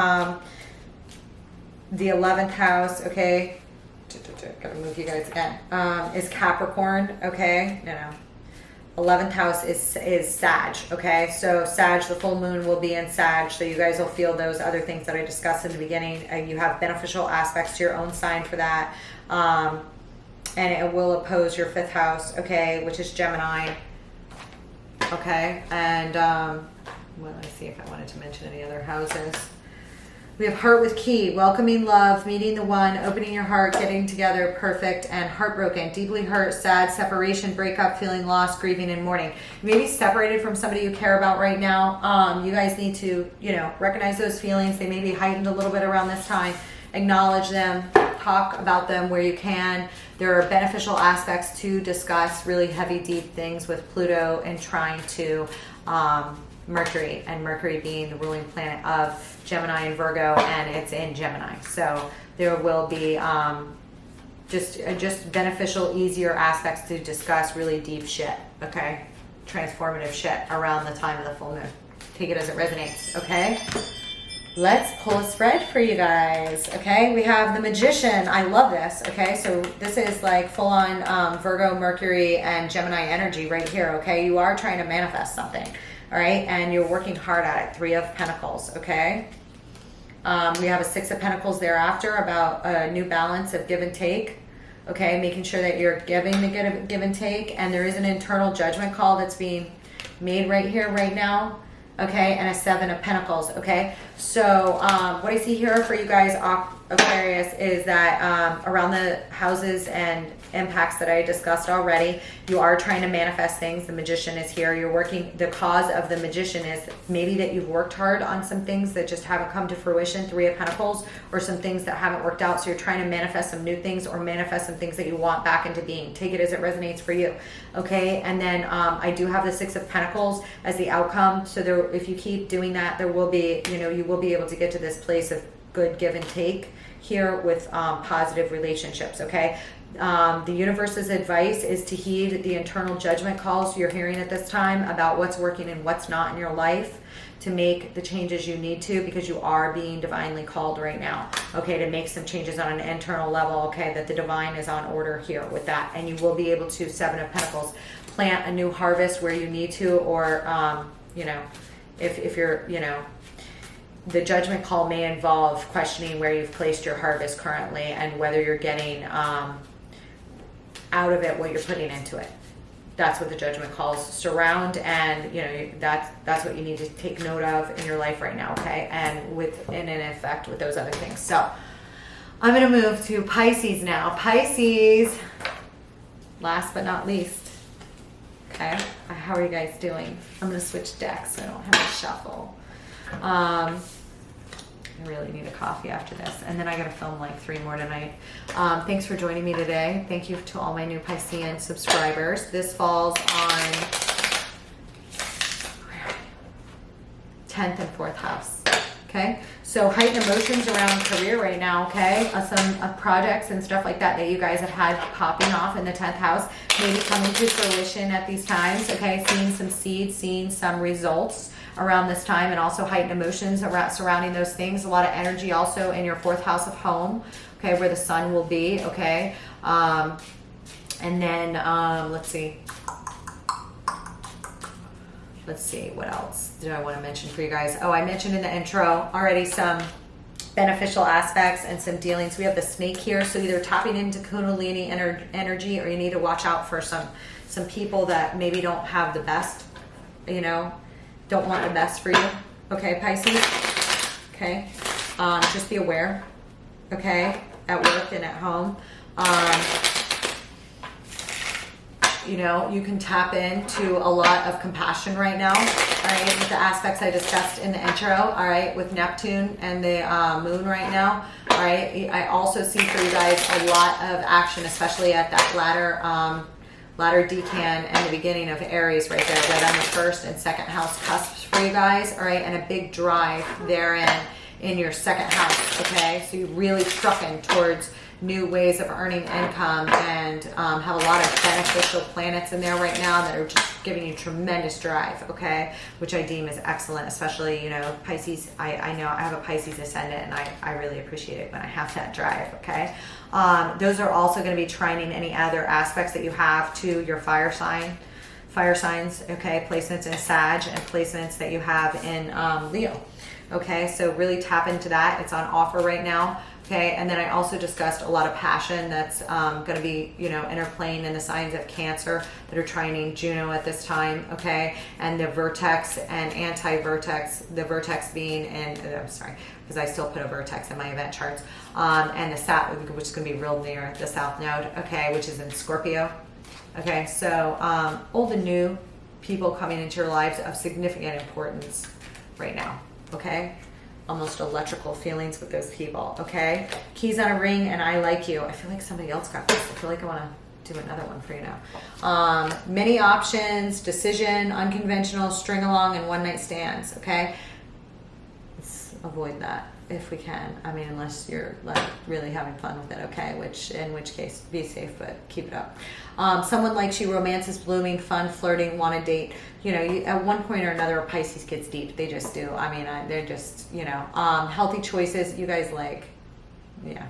the 11th house, okay, gotta move you guys again, is Capricorn, okay, no, 11th house is Sag, okay, so Sag, the full moon will be in Sag, so you guys will feel those other things that I discussed in the beginning. You have beneficial aspects to your own sign for that, and it will oppose your 5th house, okay, which is Gemini, okay, and well, let me see if I wanted to mention any other houses. We have Heart with Key, welcoming love, meeting the one, opening your heart, getting together, perfect, and heartbroken, deeply hurt, sad, separation, breakup, feeling lost, grieving, and mourning. You may be separated from somebody you care about right now. You guys need to, you know, recognize those feelings. They may be heightened a little bit around this time. Acknowledge them, talk about them where you can. There are beneficial aspects to discuss really heavy, deep things with Pluto and trying to Mercury, and Mercury being the ruling planet of Gemini and Virgo, and it's in Gemini. So there will be just beneficial, easier aspects to discuss really deep shit, okay? Transformative shit around the time of the full moon. Take it as it resonates, okay? Let's pull a spread for you guys, okay? We have the Magician. I love this, okay? So this is like full-on Virgo, Mercury, and Gemini energy right here, okay? You are trying to manifest something. All right, and you're working hard at it. 3 of Pentacles, okay? We have a 6 of Pentacles thereafter, about a new balance of give and take, okay? Making sure that you're giving the give and take, and there is an internal judgment call that's being made right here, right now, okay? And a 7 of Pentacles, okay? So what I see here for you guys, Aquarius, is that around the houses and impacts that I discussed already, you are trying to manifest things. The Magician is here. You're working, the cause of the Magician is maybe that you've worked hard on some things that just haven't come to fruition, 3 of Pentacles, or some things that haven't worked out. So you're trying to manifest some new things, or manifest some things that you want back into being. Take it as it resonates for you, okay? And then I do have the 6 of Pentacles as the outcome. So there, if you keep doing that, there will be, you know, you will be able to get to this place of good give and take here with positive relationships, okay? The universe's advice is to heed the internal judgment calls you're hearing at this time about what's working and what's not in your life, to make the changes you need to, because you are being divinely called right now, okay, to make some changes on an internal level, okay, that the divine is on order here with that. And you will be able to, 7 of Pentacles, plant a new harvest where you need to, or you know, if you're, you know, the judgment call may involve questioning where you've placed your harvest currently, and whether you're getting out of it what you're putting into it. That's what the judgment calls surround, and you know, that's what you need to take note of in your life right now, okay? And in effect with those other things. So I'm going to move to Pisces now. Pisces, last but not least, okay? How are you guys doing? I'm going to switch decks so I don't have to shuffle. I really need a coffee after this, and then I gotta film like 3 more tonight. Thanks for joining me today. Thank you to all my new Piscean subscribers. This falls on 10th and 4th house, okay? So heightened emotions around career right now, okay? Some projects and stuff like that that you guys have had popping off in the 10th house, maybe coming to fruition at these times, okay? Seeing some seeds, seeing some results around this time, and also heightened emotions around surrounding those things. A lot of energy also in your 4th house of home, okay, where the sun will be, okay? And then let's see what else did I want to mention for you guys. Oh, I mentioned in the intro already some beneficial aspects and some dealings. We have the snake here, so either tapping into Kundalini energy, or you need to watch out for some people that maybe don't have the best, you know, don't want the best for you, okay, Pisces, okay? Just be aware, okay, at work and at home. You know, you can tap into a lot of compassion right now, all right, with the aspects I discussed in the intro, all right, with Neptune and the moon right now, all right. I also see for you guys a lot of action, especially at that ladder decan and the beginning of Aries right there, right on the first and second house cusps for you guys, all right, and a big drive therein in your second house, okay? So you're really trucking towards new ways of earning income and have a lot of beneficial planets in there right now that are just giving you tremendous drive, okay? Which I deem is excellent, especially, you know, Pisces. I know I have a Pisces ascendant and I really appreciate it when I have that drive, okay? Those are also going to be trining any other aspects that you have to your fire signs, okay? Placements in Sag and placements that you have in Leo, okay? So really tap into that. It's on offer right now. Okay, and then I also discussed a lot of passion that's going to be, you know, interplaying in the signs of Cancer that are trining Juno at this time, okay? And the vertex and anti-vertex, the vertex being in, I'm sorry, because I still put a vertex in my event charts, and the south, which is going to be real near the south node, okay, which is in Scorpio. Okay, so old and new people coming into your lives of significant importance right now, okay? Almost electrical feelings with those people, okay? Keys on a ring and I like you. I feel like somebody else got this. I feel like I want to do another one for you now. Many options, decision, unconventional, string along, and one night stands, okay? Let's avoid that if we can. I mean, unless you're like really having fun with it, okay? In which case, be safe, but keep it up. Someone likes you, romance is blooming, fun, flirting, want to date. You know, at one point or another, Pisces gets deep. They just do. I mean, they're just, you know, healthy choices. You guys like, yeah.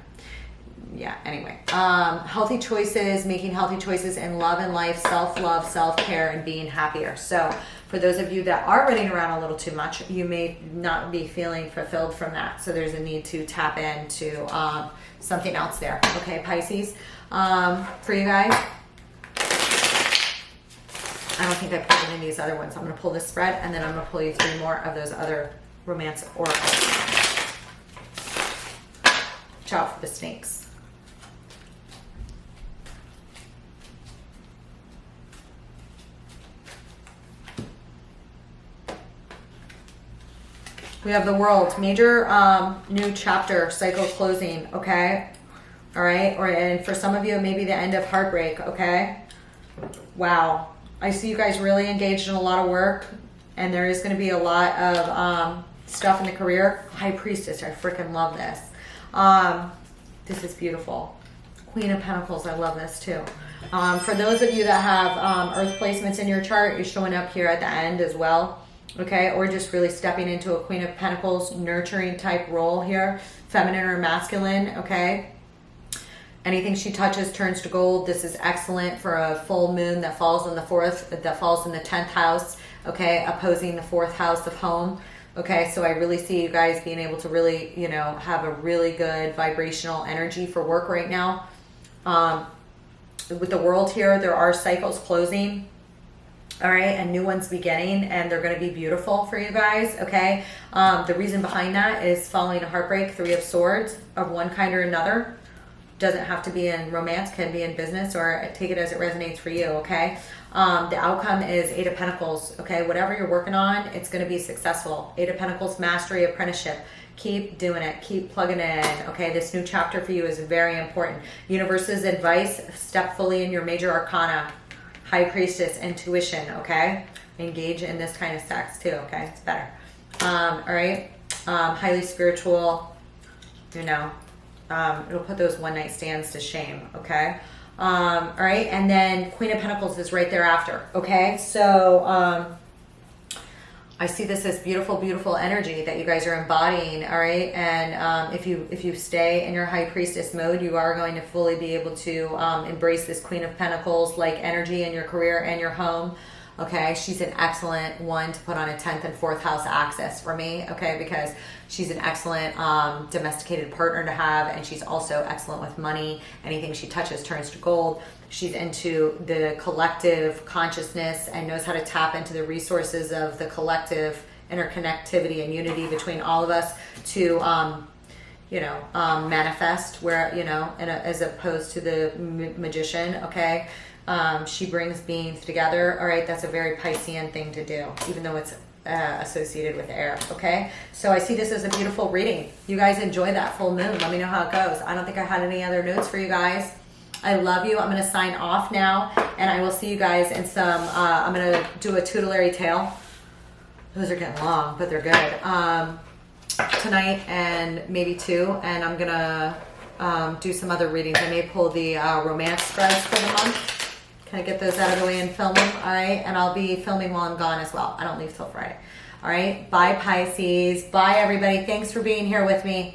Anyway, healthy choices, making healthy choices in love and life, self-love, self-care, and being happier. So for those of you that are running around a little too much, you may not be feeling fulfilled from that. So there's a need to tap into something else there. Okay, Pisces, for you guys. I don't think I pulled any of these other ones. I'm going to pull this spread, and then I'm going to pull you 3 more of those other romance oracles. Watch out for the snakes. We have the World, major new chapter, cycle closing, okay? All right, and for some of you, maybe the end of heartbreak, okay? Wow. I see you guys really engaged in a lot of work, and there is going to be a lot of stuff in the career. High Priestess, I freaking love this. This is beautiful. Queen of Pentacles, I love this too. For those of you that have Earth placements in your chart, you're showing up here at the end as well, okay? Or just really stepping into a Queen of Pentacles nurturing type role here, feminine or masculine, okay? Anything she touches turns to gold. This is excellent for a full moon that falls in the 10th house, okay, opposing the 4th house of home. Okay, so I really see you guys being able to really, you know, have a really good vibrational energy for work right now. With the World here, there are cycles closing, all right, and new ones beginning, and they're going to be beautiful for you guys, okay? The reason behind that is following a heartbreak, 3 of Swords of one kind or another. Doesn't have to be in romance, can be in business, or take it as it resonates for you, okay? The outcome is 8 of Pentacles, okay? Whatever you're working on, it's going to be successful. 8 of Pentacles, mastery, apprenticeship. Keep doing it. Keep plugging it in, okay? This new chapter for you is very important. Universe's advice, step fully in your major arcana. High Priestess, intuition, okay? Engage in this kind of sex too, okay? It's better. All right? Highly spiritual, you know. It'll put those one night stands to shame, okay? All right, and then Queen of Pentacles is right thereafter, okay? So I see this as beautiful, beautiful energy that you guys are embodying, all right? And if you stay in your High Priestess mode, you are going to fully be able to embrace this Queen of Pentacles like energy in your career and your home. Okay, she's an excellent one to put on a 10th and 4th house axis for me, okay, because she's an excellent domesticated partner to have, and she's also excellent with money. Anything she touches turns to gold. She's into the collective consciousness and knows how to tap into the resources of the collective interconnectivity and unity between all of us to, manifest where, as opposed to the magician, okay? She brings beings together. All right, that's a very Piscean thing to do, even though it's associated with air. Okay, so I see this as a beautiful reading. You guys enjoy that full moon. Let me know how it goes. I don't think I had any other notes for you guys. I love you. I'm going to sign off now, and I will see you guys in some, I'm going to do a tutelary tale. Those are getting long, but they're good. Tonight and maybe 2, and I'm going to do some other readings. I may pull the romance spreads for the month. Can I get those out of the way and film them? All right. And I'll be filming while I'm gone as well. I don't leave till Friday. All right. Bye, Pisces. Bye, everybody. Thanks for being here with me.